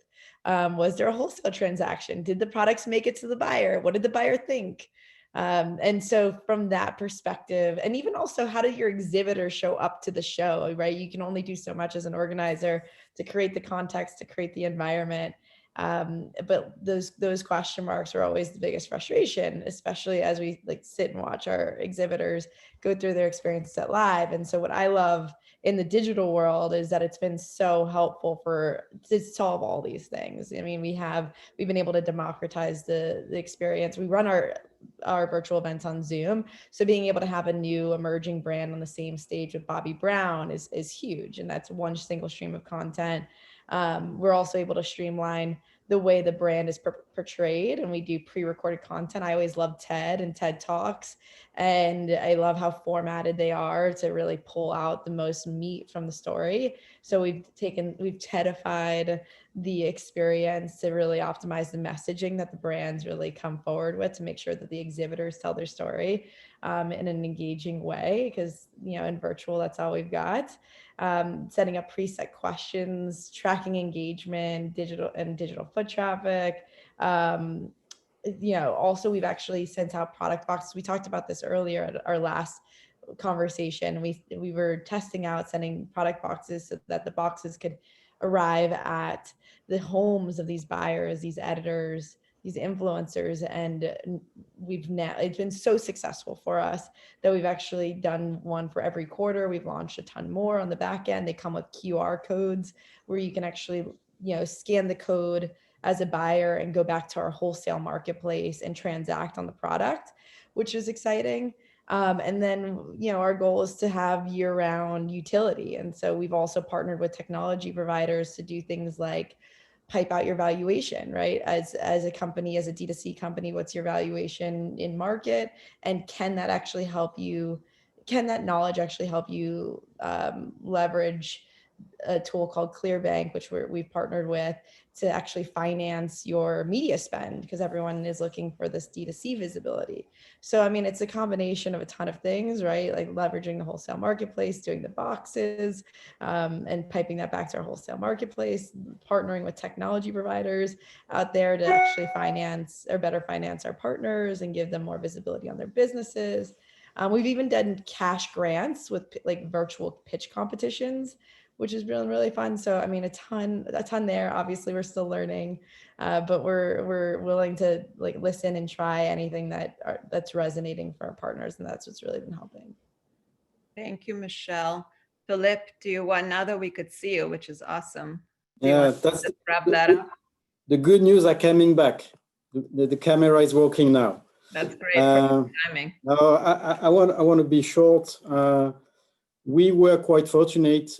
Was there a wholesale transaction? Did the products make it to the buyer? What did the buyer think? And so from that perspective, and even also how do your exhibitors show up to the show, right? You can only do so much as an organizer to create the context, to create the environment. But those question marks are always the biggest frustration, especially as we like sit and watch our exhibitors go through their experiences at live. And so what I love in the digital world is that it's been so helpful to solve all these things. I mean, we've been able to democratize the experience. We run our virtual events on Zoom. So being able to have a new emerging brand on the same stage with Bobby Brown is huge. And that's one single stream of content. We're also able to streamline the way the brand is portrayed, and we do pre-recorded content. I always love TED and TED Talks, and I love how formatted they are to really pull out the most meat from the story. So we've TEDified the experience to really optimize the messaging that the brands really come forward with to make sure that the exhibitors tell their story in an engaging way, because in virtual, that's all we've got. Setting up preset questions, tracking engagement, digital foot traffic. Also we've actually sent out product boxes. We talked about this earlier at our last conversation. We were testing out sending product boxes so that the boxes could arrive at the homes of these buyers, these editors, these influencers, and it's been so successful for us that we've actually done one for every quarter. We've launched a ton more on the back end. They come with QR codes where you can actually scan the code as a buyer and go back to our wholesale marketplace and transact on the product, which is exciting. And then, our goal is to have year-round utility. And so we've also partnered with technology providers to do things like pipe out your valuation, right? As a company, as a D2C company, what's your valuation in market? And can that knowledge actually help you leverage a tool called ClearBank, which we've partnered with, to actually finance your media spend, because everyone is looking for this D2C visibility. So, I mean, it's a combination of a ton of things, right? Like leveraging the wholesale marketplace, doing the boxes, and piping that back to our wholesale marketplace, partnering with technology providers out there to actually better finance our partners and give them more visibility on their businesses. We've even done cash grants with like virtual pitch competitions, which is really, really fun. So, I mean, a ton there. Obviously, we're still learning, but we're willing to like listen and try anything that's resonating for our partners, and that's what's really been helping. Thank you, Michelle. Philippe, now that we could see you, which is awesome. That's wrap that up? The good news are coming back. The camera is working now. That's great. Timing. No, I want to be short. We were quite fortunate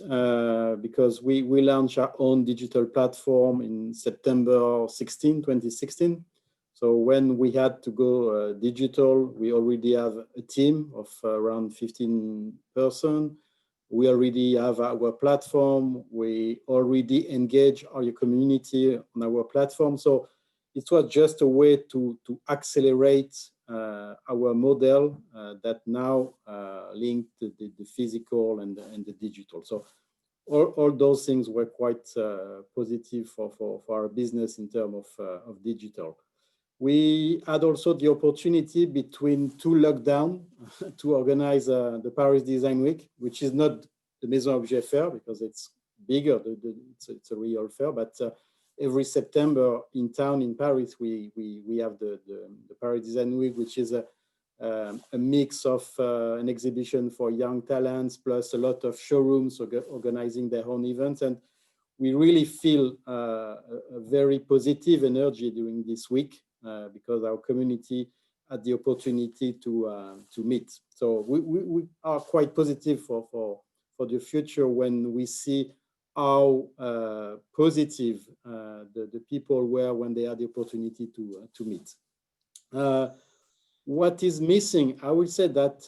because we launched our own digital platform in September 2016. So when we had to go digital, we already have a team of around 15 persons. We already have our platform. We already engage our community on our platform. So it was just a way to accelerate our model that now linked the physical and the digital. So all those things were quite positive for our business in terms of digital. We had also the opportunity between two lockdowns to organize the Paris Design Week, which is not the Maison Objet Fair because it's bigger, it's a real fair, but every September in town in Paris, we have the Paris Design Week, which is a mix of an exhibition for young talents, plus a lot of showrooms organizing their own events. And we really feel a very positive energy during this week because our community had the opportunity to meet. So we are quite positive for the future when we see how positive the people were when they had the opportunity to meet. What is missing? I would say that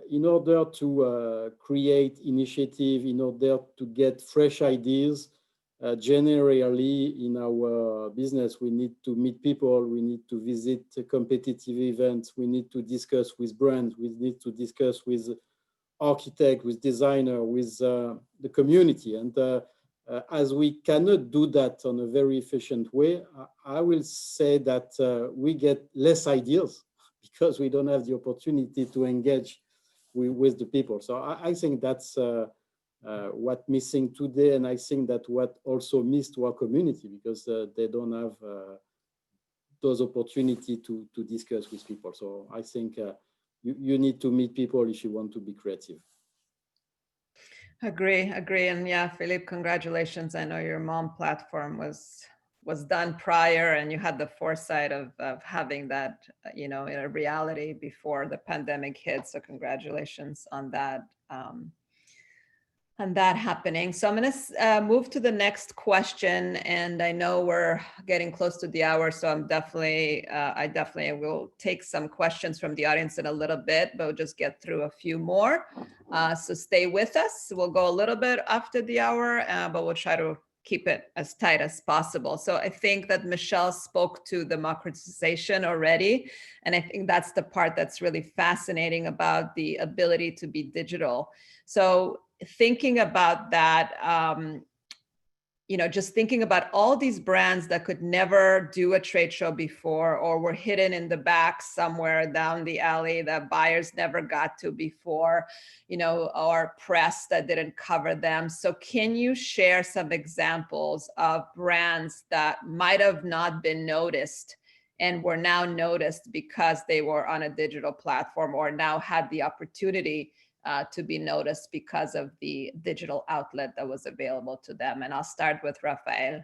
in order to create initiative, in order to get fresh ideas, generally in our business, we need to meet people, we need to visit competitive events, we need to discuss with brands, we need to discuss with architect, with designer, with the community. And as we cannot do that on a very efficient way, I will say that we get less ideas because we don't have the opportunity to engage with the people. So I think that's what missing today, and I think that what also missed to our community, because they don't have those opportunity to discuss with people. So I think you need to meet people if you want to be creative. Agree. And yeah, Philippe, congratulations. I know your mom platform was done prior, and you had the foresight of having that, in a reality before the pandemic hit. So congratulations on that. And that happening. So I'm going to move to the next question, and I know we're getting close to the hour, so I definitely will take some questions from the audience in a little bit, but we'll just get through a few more. So stay with us. We'll go a little bit after the hour, but we'll try to keep it as tight as possible. So I think that Michelle spoke to democratization already, and I think that's the part that's really fascinating about the ability to be digital. So thinking about that, just thinking about all these brands that could never do a trade show before, or were hidden in the back somewhere down the alley that buyers never got to before, or press that didn't cover them. So can you share some examples of brands that might have not been noticed and were now noticed because they were on a digital platform, or now had the opportunity to be noticed because of the digital outlet that was available to them? And I'll start with Raphael.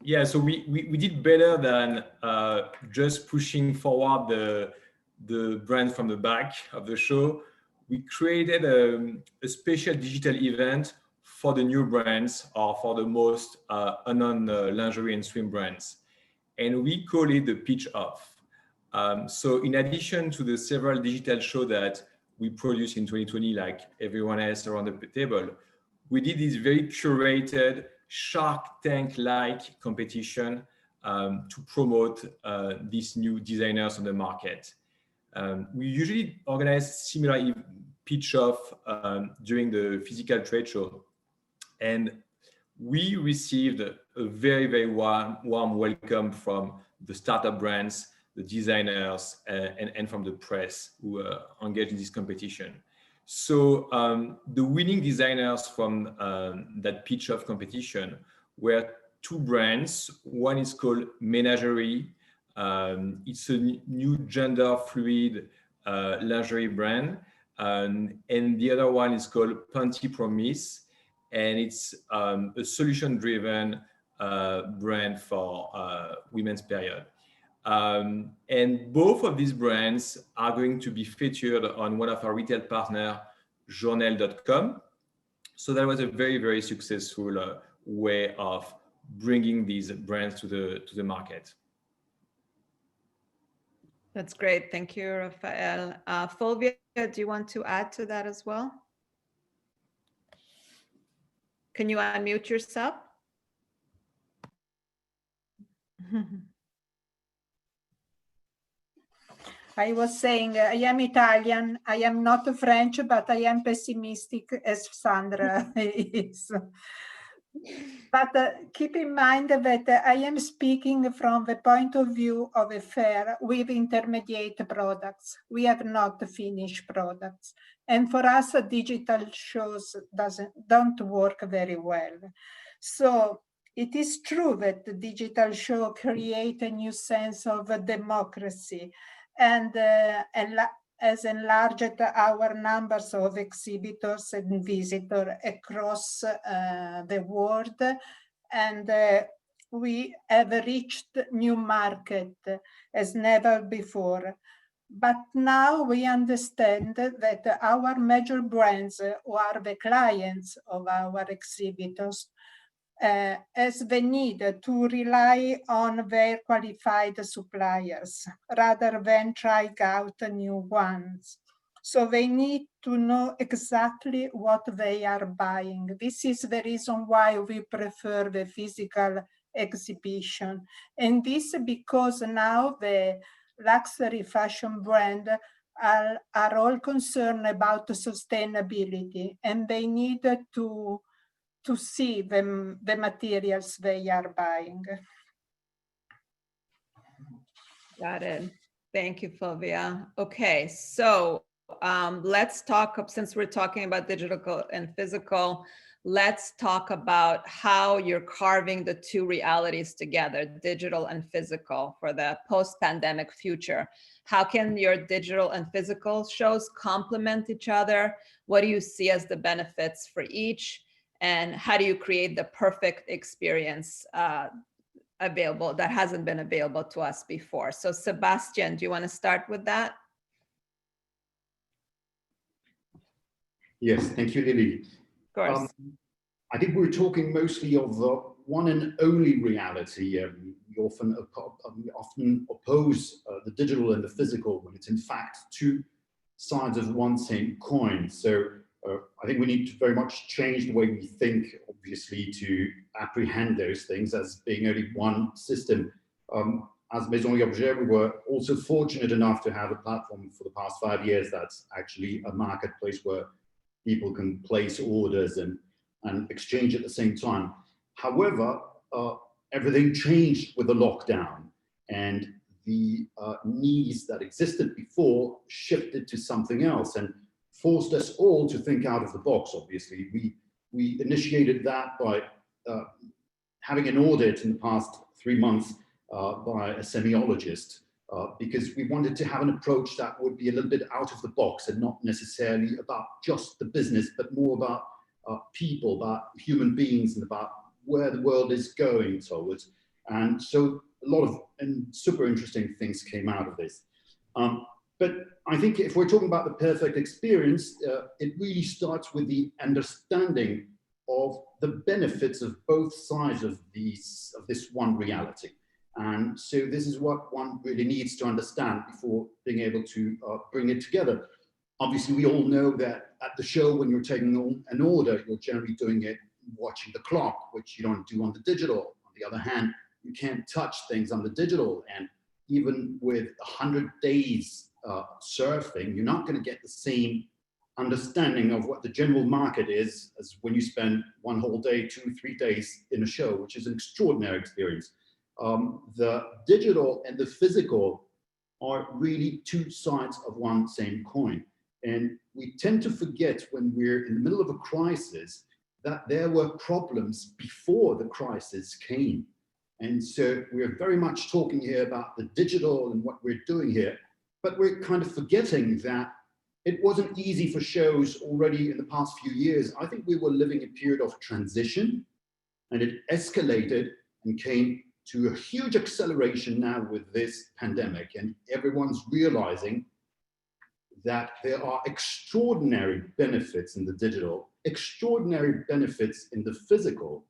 Yeah, so we did better than just pushing forward the brand from the back of the show. We created a special digital event for the new brands, or for the most unknown lingerie and swim brands. And we call it the pitch off. So in addition to the several digital shows that we produced in 2020, like everyone else around the table, we did this very curated Shark Tank-like competition to promote these new designers on the market. We usually organize similar pitch off during the physical trade show, and we received a very, very warm welcome from the startup brands, the designers, and from the press who engaged in this competition. So the winning designers from that pitch off competition were two brands. One is called Menagerie. It's a new gender fluid lingerie brand. And the other one is called Panty Promise. And it's a solution-driven brand for women's period. And both of these brands are going to be featured on one of our retail partners, journal.com. So that was a very, very successful way of bringing these brands to the market. That's great. Thank you, Raphael. Fulvia, do you want to add to that as well? Can you unmute yourself? I was saying, I am Italian. I am not French, but I am pessimistic as Sandra is. But keep in mind that I am speaking from the point of view of a fair with intermediate products. We have not finished products. And for us, digital shows don't work very well. So it is true that the digital show create a new sense of democracy, and has enlarged our numbers of exhibitors and visitors across the world, and we have reached new market as never before. But now we understand that our major brands, who are the clients of our exhibitors, as the need to rely on their qualified suppliers rather than try out new ones. So they need to know exactly what they are buying. This is the reason why we prefer the physical exhibition. And this because now the luxury fashion brands are all concerned about sustainability, and they need to see the materials they are buying. Got it. Thank you, Fulvia. Okay, so let's talk, since we're talking about digital and physical, let's talk about how you're carving the two realities together, digital and physical, for the post-pandemic future. How can your digital and physical shows complement each other? What do you see as the benefits for each? And how do you create the perfect experience available that hasn't been available to us before? So Sebastian, do you want to start with that? Yes, thank you, Lily. Of course. I think we're talking mostly of one and only reality. We often oppose the digital and the physical when it's in fact two sides of one same coin. So I think we need to very much change the way we think, obviously, to apprehend those things as being only one system. As Maison et Objet, we were also fortunate enough to have a platform for the past 5 years that's actually a marketplace where people can place orders and exchange at the same time. However, everything changed with the lockdown, and the needs that existed before shifted to something else and forced us all to think out of the box, obviously. We initiated that by having an audit in the past 3 months by a semiologist, because we wanted to have an approach that would be a little bit out of the box and not necessarily about just the business, but more about people, about human beings, and about where the world is going towards. And so a lot of super interesting things came out of this. But I think if we're talking about the perfect experience, it really starts with the understanding of the benefits of both sides of this one reality. And so this is what one really needs to understand before being able to bring it together. Obviously, we all know that at the show, when you're taking an order, you're generally doing it watching the clock, which you don't do on the digital. On the other hand, you can't touch things on the digital. And even with 100 days surfing, you're not going to get the same understanding of what the general market is as when you spend one whole day, 2-3 days in a show, which is an extraordinary experience. The digital and the physical are really two sides of one same coin. And we tend to forget when we're in the middle of a crisis that there were problems before the crisis came. And so we're very much talking here about the digital and what we're doing here, but we're kind of forgetting that it wasn't easy for shows already in the past few years. I think we were living a period of transition, and it escalated and came to a huge acceleration now with this pandemic, and everyone's realizing that there are extraordinary benefits in the digital, extraordinary benefits in the physical,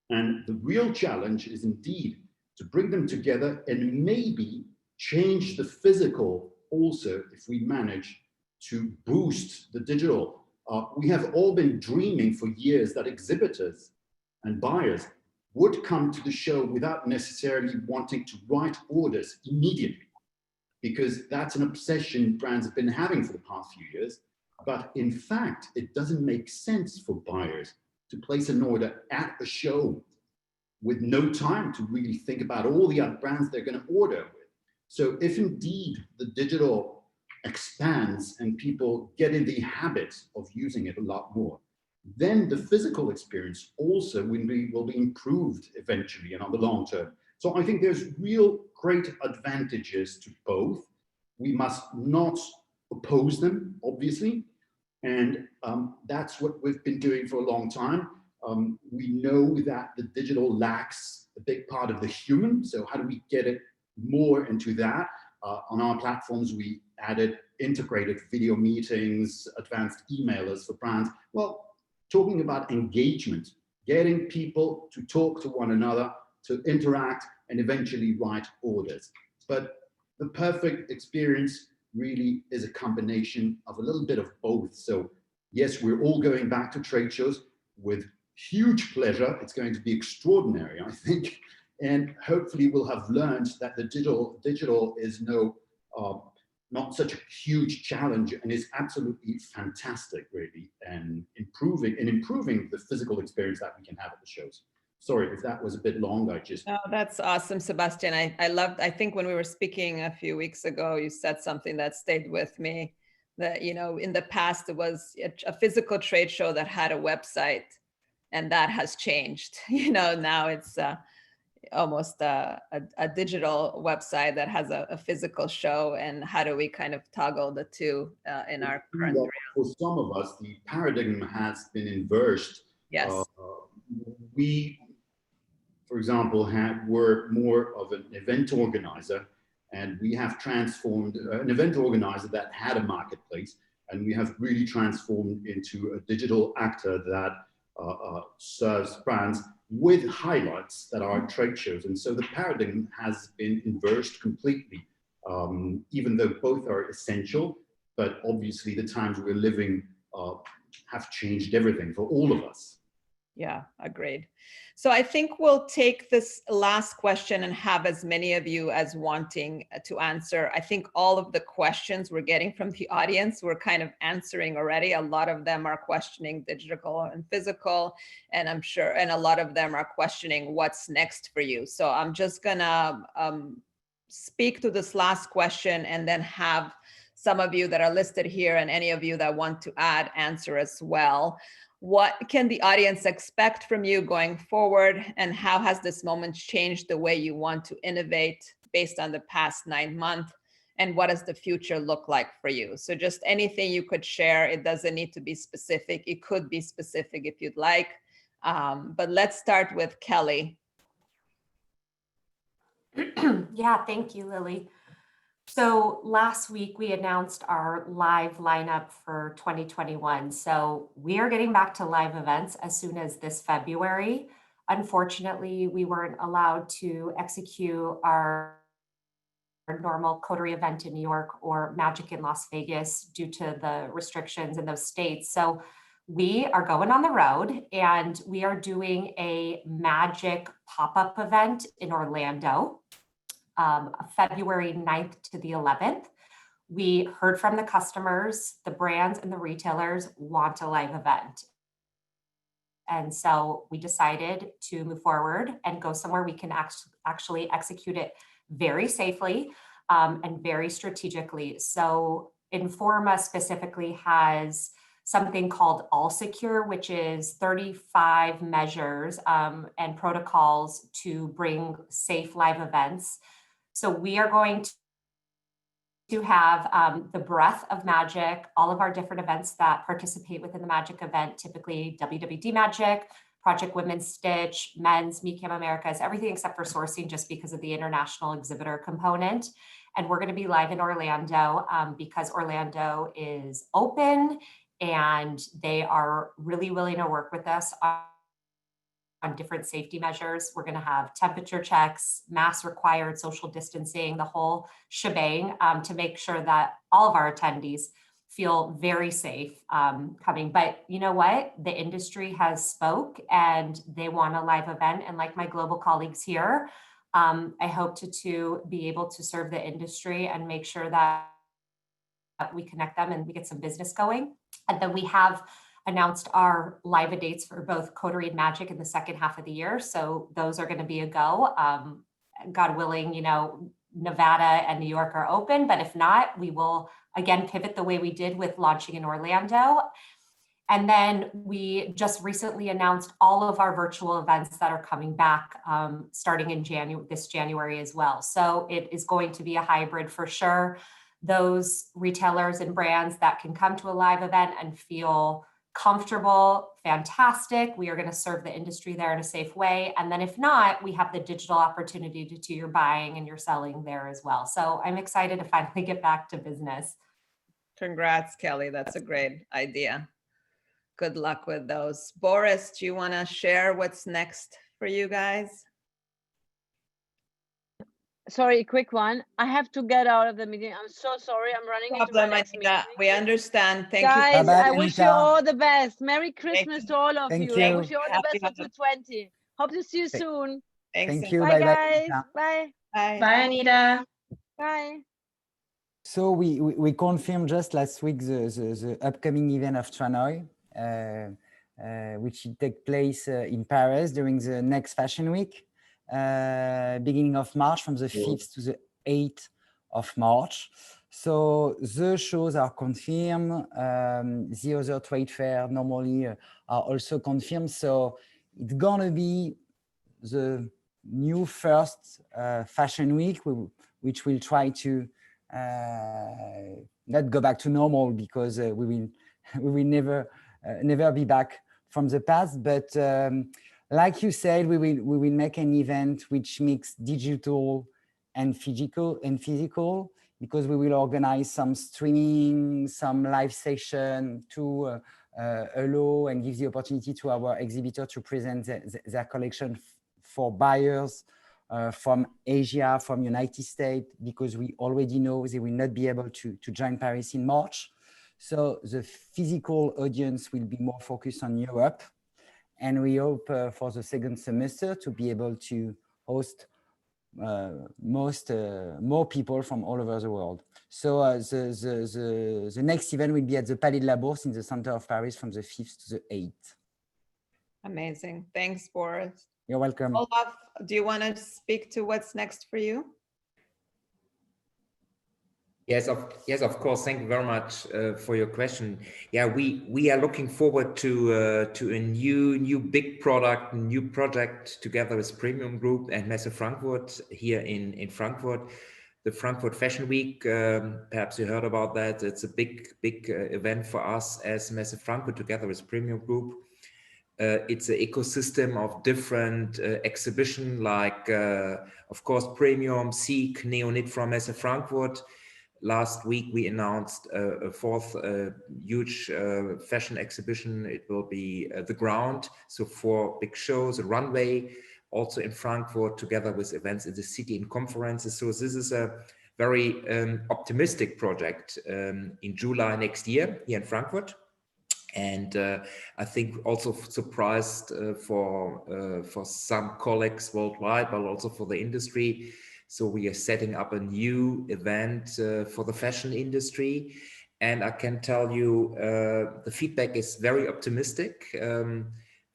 and the real challenge is indeed to bring them together and maybe change the physical also if we manage to boost the digital. We have all been dreaming for years that exhibitors and buyers would come to the show without necessarily wanting to write orders immediately, because that's an obsession brands have been having for the past few years. But in fact, it doesn't make sense for buyers to place an order at a show with no time to really think about all the other brands they're going to order with. So if indeed the digital expands and people get in the habit of using it a lot more, then the physical experience also will be improved eventually and on the long term. So I think there's real great advantages to both. We must not oppose them, obviously. And that's what we've been doing for a long time. We know that the digital lacks a big part of the human. So how do we get it more into that? On our platforms, we added integrated video meetings, advanced emailers for brands. Well, talking about engagement, getting people to talk to one another, to interact, and eventually write orders. But the perfect experience really is a combination of a little bit of both. So yes, we're all going back to trade shows with huge pleasure. It's going to be extraordinary, I think. And hopefully we'll have learned that the digital is not such a huge challenge and is absolutely fantastic, really, and improving the physical experience that we can have at the shows. Sorry if that was a bit long. I just. Oh, that's awesome, Sebastian. I think when we were speaking a few weeks ago, you said something that stayed with me, that, you know, in the past, it was a physical trade show that had a website, and that has changed. You know, now it's almost a digital website that has a physical show. And how do we kind of toggle the two in our current reality? For some of us, the paradigm has been inversed. Yes. We, for example, were more of an event organizer, and we have transformed an event organizer that had a marketplace, and we have really transformed into a digital actor that serves brands with highlights that are trade shows. And so the paradigm has been inversed completely, even though both are essential, but obviously the times we're living have changed everything for all of us. Yeah, agreed. So I think we'll take this last question and have as many of you as wanting to answer. I think all of the questions we're getting from the audience, we're kind of answering already. A lot of them are questioning digital and physical, and I'm sure, and a lot of them are questioning what's next for you. So I'm just gonna speak to this last question and then have some of you that are listed here and any of you that want to add answer as well. What can the audience expect from you going forward, and how has this moment changed the way you want to innovate based on the past 9 months? And what does the future look like for you? So just anything you could share. It doesn't need to be specific. It could be specific if you'd like. But let's start with Kelly. Yeah, thank you, Lily. So last week we announced our live lineup for 2021. So we are getting back to live events as soon as this February. Unfortunately, we weren't allowed to execute our normal Coterie event in New York or Magic in Las Vegas due to the restrictions in those states. So we are going on the road, and we are doing a Magic pop-up event in Orlando. February 9th to the 11th. We heard from the customers, the brands and the retailers want a live event. And so we decided to move forward and go somewhere we can actually execute it very safely and very strategically. So Informa specifically has something called All Secure, which is 35 measures and protocols to bring safe live events. So we are going to have the breadth of Magic, all of our different events that participate within the Magic event, typically WWD Magic, Project Women's Stitch, Men's, MeCam Americas, everything except for sourcing, just because of the international exhibitor component. And we're going to be live in Orlando because Orlando is open and they are really willing to work with us on different safety measures. We're going to have temperature checks, mask required, social distancing, the whole shebang to make sure that all of our attendees feel very safe coming. But you know what? The industry has spoke and they want a live event. And like my global colleagues here, I hope to be able to serve the industry and make sure that we connect them and we get some business going. And then we have announced our live dates for both Coterie and Magic in the second half of the year. So those are going to be a go. God willing, you know, Nevada and New York are open, but if not, we will again pivot the way we did with launching in Orlando. And then we just recently announced all of our virtual events that are coming back starting in this January as well. So it is going to be a hybrid for sure. Those retailers and brands that can come to a live event and feel comfortable, fantastic. We are going to serve the industry there in a safe way. And then if not, we have the digital opportunity to do your buying and your selling there as well. So I'm excited to finally get back to business. Congrats, Kelly. That's a great idea. Good luck with those. Boris, do you want to share what's next for you guys? Sorry, quick one. I have to get out of the meeting. I'm so sorry. I'm running into my next meeting. We understand. Thank Guys, you. I wish you all the best. Merry Christmas to all of you. I wish you all the best for 2020. Hope to see you soon. Thanks. Thank you. Bye, Bye, guys. bye. Bye. Bye, Anita. Bye. So we confirmed just last week the upcoming event of Tranoi. which will take place in Paris during the next Fashion Week, beginning of March, from the 5th to the 8th of March. So the shows are confirmed. The other trade fair normally are also confirmed. So it's gonna be the new first Fashion Week, which will try to not go back to normal, because we will never be back from the past. But like you said, we will make an event which mix digital and physical, because we will organize some streaming, some live session to allow and give the opportunity to our exhibitor to present their collection for buyers from Asia, from United States, because we already know they will not be able to join Paris in March. So the physical audience will be more focused on Europe. And we hope for the second semester to be able to host more people from all over the world. So the next event will be at the Palais de la Bourse in the center of Paris from the 5th to the 8th. Amazing. Thanks, Boris. You're welcome. Olaf, do you want to speak to what's next for you? Yes, of course. Thank you very much for your question. Yeah, we are looking forward to a new big product, new project together with Premium Group and Messe Frankfurt here in Frankfurt. The Frankfurt Fashion Week, perhaps you heard about that. It's a big event for us as Messe Frankfurt together with Premium Group. It's an ecosystem of different exhibition, like of course Premium, Seek, Neonit from Messe Frankfurt. Last week we announced a fourth huge fashion exhibition. It will be The Ground, so 4 big shows, a runway, also in Frankfurt, together with events in the city and conferences. So this is a very optimistic project in July next year here in Frankfurt. And I think also surprised for some colleagues worldwide, but also for the industry. So we are setting up a new event for the fashion industry. And I can tell you the feedback is very optimistic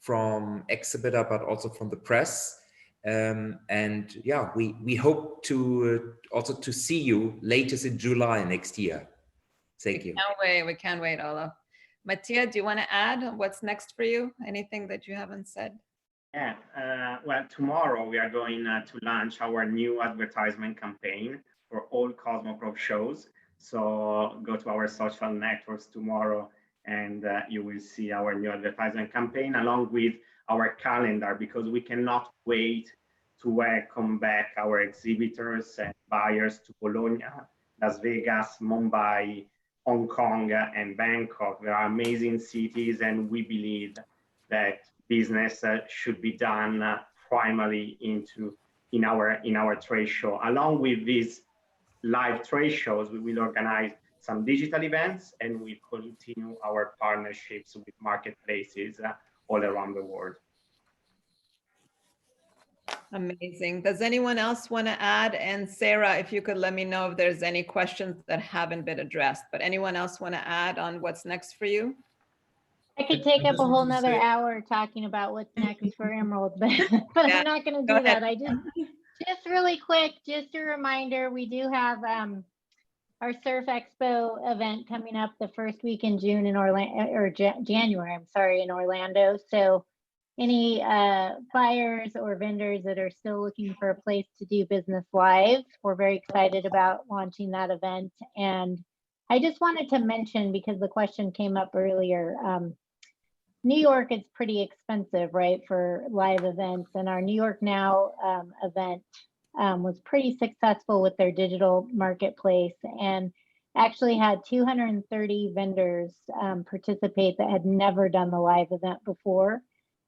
from exhibitor, but also from the press. And yeah, we hope to also to see you latest in July next year. Thank you. We can't wait, Olaf. Mattia, do you want to add what's next for you? Anything that you haven't said? Yeah, well, tomorrow we are going to launch our new advertisement campaign for all Cosmoprof shows. So go to our social networks tomorrow and you will see our new advertisement campaign along with our calendar, because we cannot wait to welcome back our exhibitors and buyers to Bologna, Las Vegas, Mumbai, Hong Kong, and Bangkok. They are amazing cities, and we believe that business should be done primarily in our trade show. Along with these live trade shows, we will organize some digital events, and we continue our partnerships with marketplaces all around the world. Amazing. Does anyone else want to add? And Sarah, if you could let me know if there's any questions that haven't been addressed, but anyone else want to add on what's next for you? I could take up a whole nother hour talking about what's next for Emerald, but I'm not going to do that. I just really quick, just a reminder, we do have our Surf Expo event coming up the first week in June in Orlando, or January, I'm sorry, in Orlando. So any buyers or vendors that are still looking for a place to do business live, we're very excited about launching that event. And I just wanted to mention, because the question came up earlier, New York is pretty expensive, right, for live events. And our New York Now event was pretty successful with their digital marketplace, and actually had 230 vendors participate that had never done the live event before,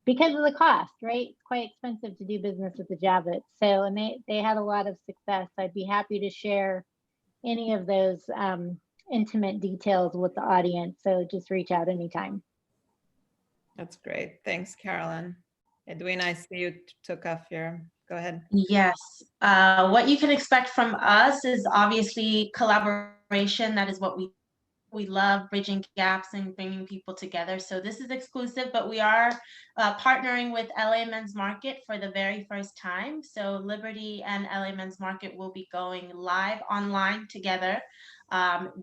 because of the cost, right? It's quite expensive to do business with the Javits. So, and they had a lot of success. I'd be happy to share any of those intimate details with the audience. So just reach out anytime. That's great. Thanks, Carolyn. Edwina, I see you took off your, go ahead. Yes. What you can expect from us is obviously collaboration. That is what we We love bridging gaps and bringing people together. So this is exclusive, but we are partnering with LA Men's Market for the very first time. So Liberty and LA Men's Market will be going live online together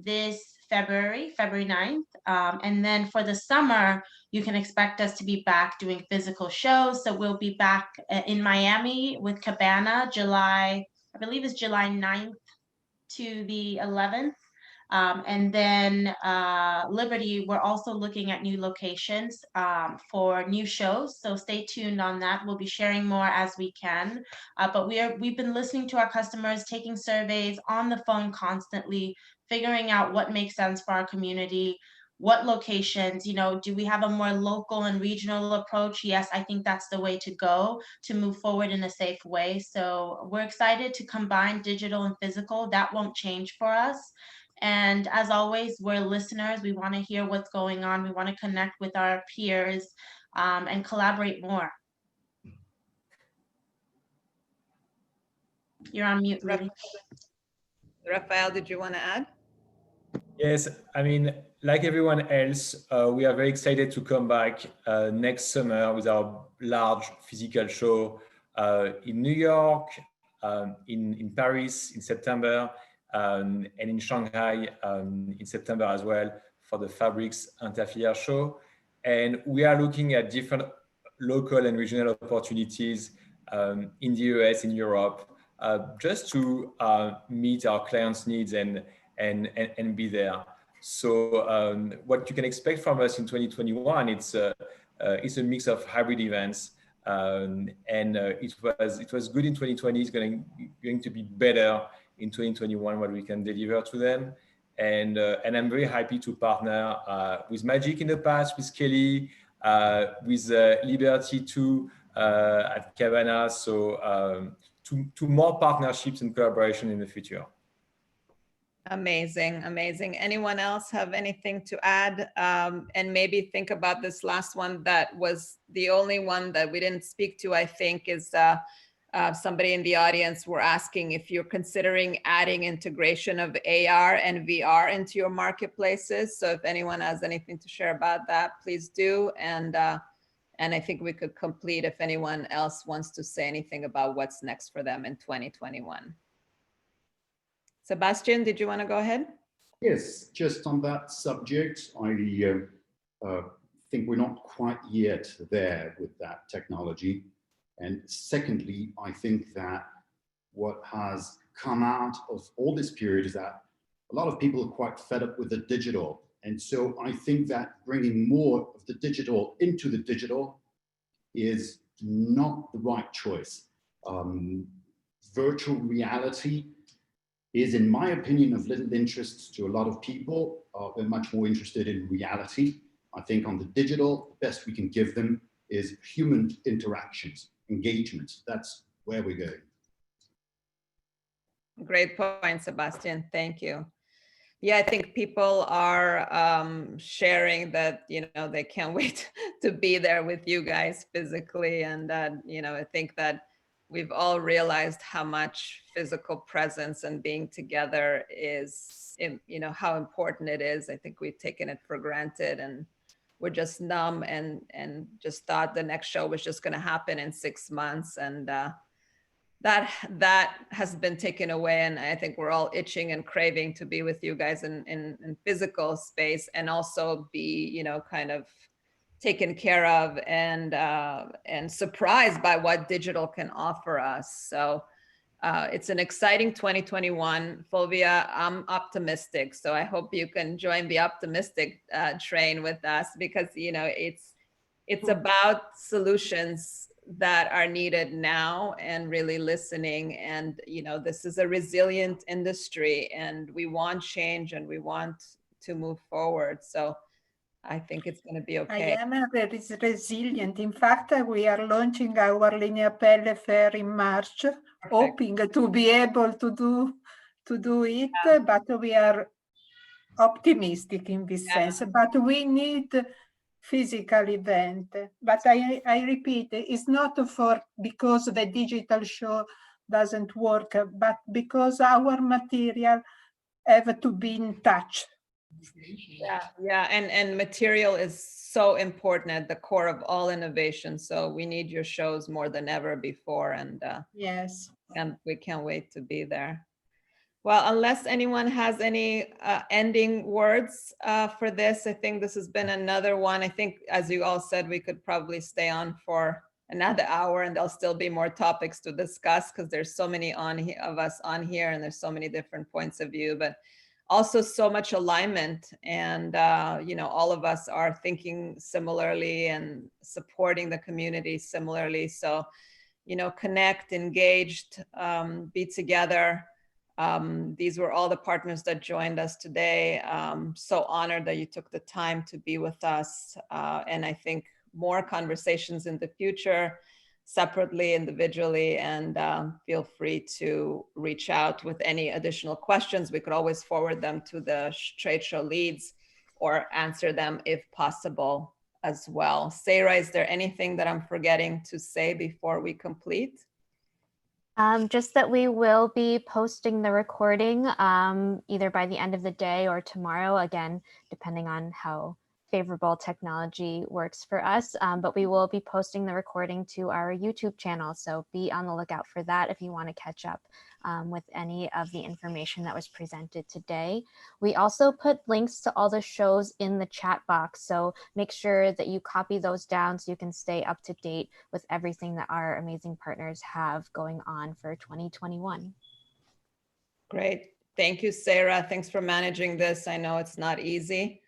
this February 9th. And then for the summer, you can expect us to be back doing physical shows. So we'll be back in Miami with Cabana, I believe it's July 9th to the 11th. And then Liberty, we're also looking at new locations for new shows. So stay tuned on that. We'll be sharing more as we can. But we've been listening to our customers, taking surveys on the phone constantly, figuring out what makes sense for our community. What locations, do we have a more local and regional approach? Yes, I think that's the way to go to move forward in a safe way. So we're excited to combine digital and physical. That won't change for us. And as always, we're listeners. We want to hear what's going on. We want to connect with our peers and collaborate more. You're on mute, Rudy. Rafael, did you want to add? Yes, I mean, like everyone else, we are very excited to come back next summer with our large physical show in New York, in Paris in September, and in Shanghai in September as well for the Fabrics Interfilière show. And we are looking at different local and regional opportunities in the US, in Europe, just to meet our clients' needs and be there. So what you can expect from us in 2021, it's a mix of hybrid events. It was good in 2020. It's going to be better in 2021 what we can deliver to them. And I'm very happy to partner with Magic in the past, with Kelly, with Liberty too at Cabana. So to more partnerships and collaboration in the future. Amazing, amazing. Anyone else have anything to add? And maybe think about this last one that was the only one that we didn't speak to, I think, is somebody in the audience were asking if you're considering adding integration of AR and VR into your marketplaces. So if anyone has anything to share about that, please do. And I think we could complete if anyone else wants to say anything about what's next for them in 2021. Sebastian, did you want to go ahead? Yes, just on that subject, I think we're not quite yet there with that technology. And secondly, I think that what has come out of all this period is that a lot of people are quite fed up with the digital. And so I think that bringing more of the digital into the digital is not the right choice. Virtual reality is, in my opinion, of little interest to a lot of people. They're much more interested in reality. I think on the digital, the best we can give them is human interactions, engagement. That's where we're going. Great point, Sebastian. Thank you. Yeah, I think people are sharing that, they can't wait to be there with you guys physically. And I think that we've all realized how much physical presence and being together is, how important it is. I think we've taken it for granted and we're just numb and just thought the next show was just going to happen in 6 months. And that has been taken away. And I think we're all itching and craving to be with you guys in physical space and also be, kind of taken care of and surprised by what digital can offer us. So it's an exciting 2021. Fulvia, I'm optimistic. So I hope you can join the optimistic train with us because, it's about solutions that are needed now and really listening. And, this is a resilient industry and we want change and we want to move forward. So I think it's going to be okay. I am resilient. In fact, we are launching our Linea Pelle Fair in March, perfect, hoping to be able to do it, yeah, but we are optimistic in this, yeah, sense. But we need physical event. But I repeat, it's not because the digital show doesn't work, but because our material have to be in touch Yeah, and material is so important at the core of all innovation. So we need your shows more than ever before, and yes, and we can't wait to be there. Well, unless anyone has any ending words for this, I think this has been another one. I think, as you all said, we could probably stay on for another hour, and there'll still be more topics to discuss because there's so many of us on here, and there's so many different points of view, but also so much alignment. And you know, all of us are thinking similarly and supporting the community similarly. So, you know, connect, engaged, be together. These were all the partners that joined us today. So honored that you took the time to be with us. And I think more conversations in the future, separately, individually, and feel free to reach out with any additional questions. We could always forward them to the trade show leads or answer them if possible as well. Sarah, is there anything that I'm forgetting to say before we complete? Just that we will be posting the recording either by the end of the day or tomorrow, again, depending on how favorable technology works for us. But we will be posting the recording to our YouTube channel. So be on the lookout for that if you want to catch up with any of the information that was presented today. We also put links to all the shows in the chat box. So make sure that you copy those down so you can stay up to date with everything that our amazing partners have going on for 2021. Great. Thank you, Sarah. Thanks for managing this. I know it's not easy.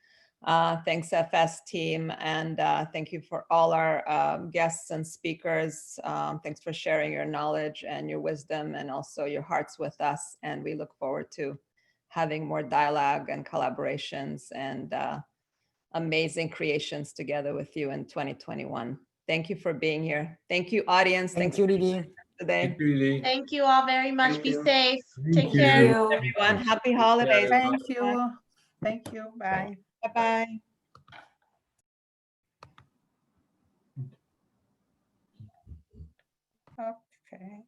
Thanks, FS team. And thank you for all our guests and speakers. Thanks for sharing your knowledge and your wisdom and also your hearts with us. And we look forward to having more dialogue and collaborations and amazing creations together with you in 2021. Thank you for being here. Thank you, audience. Thank you, Lilly. Today. Thank you, Lilly. Thank you all very much. Thank Be you. safe. Thank Take care. you. Everyone, happy holidays. thank you. Thank you. Bye. Bye-bye. Okay.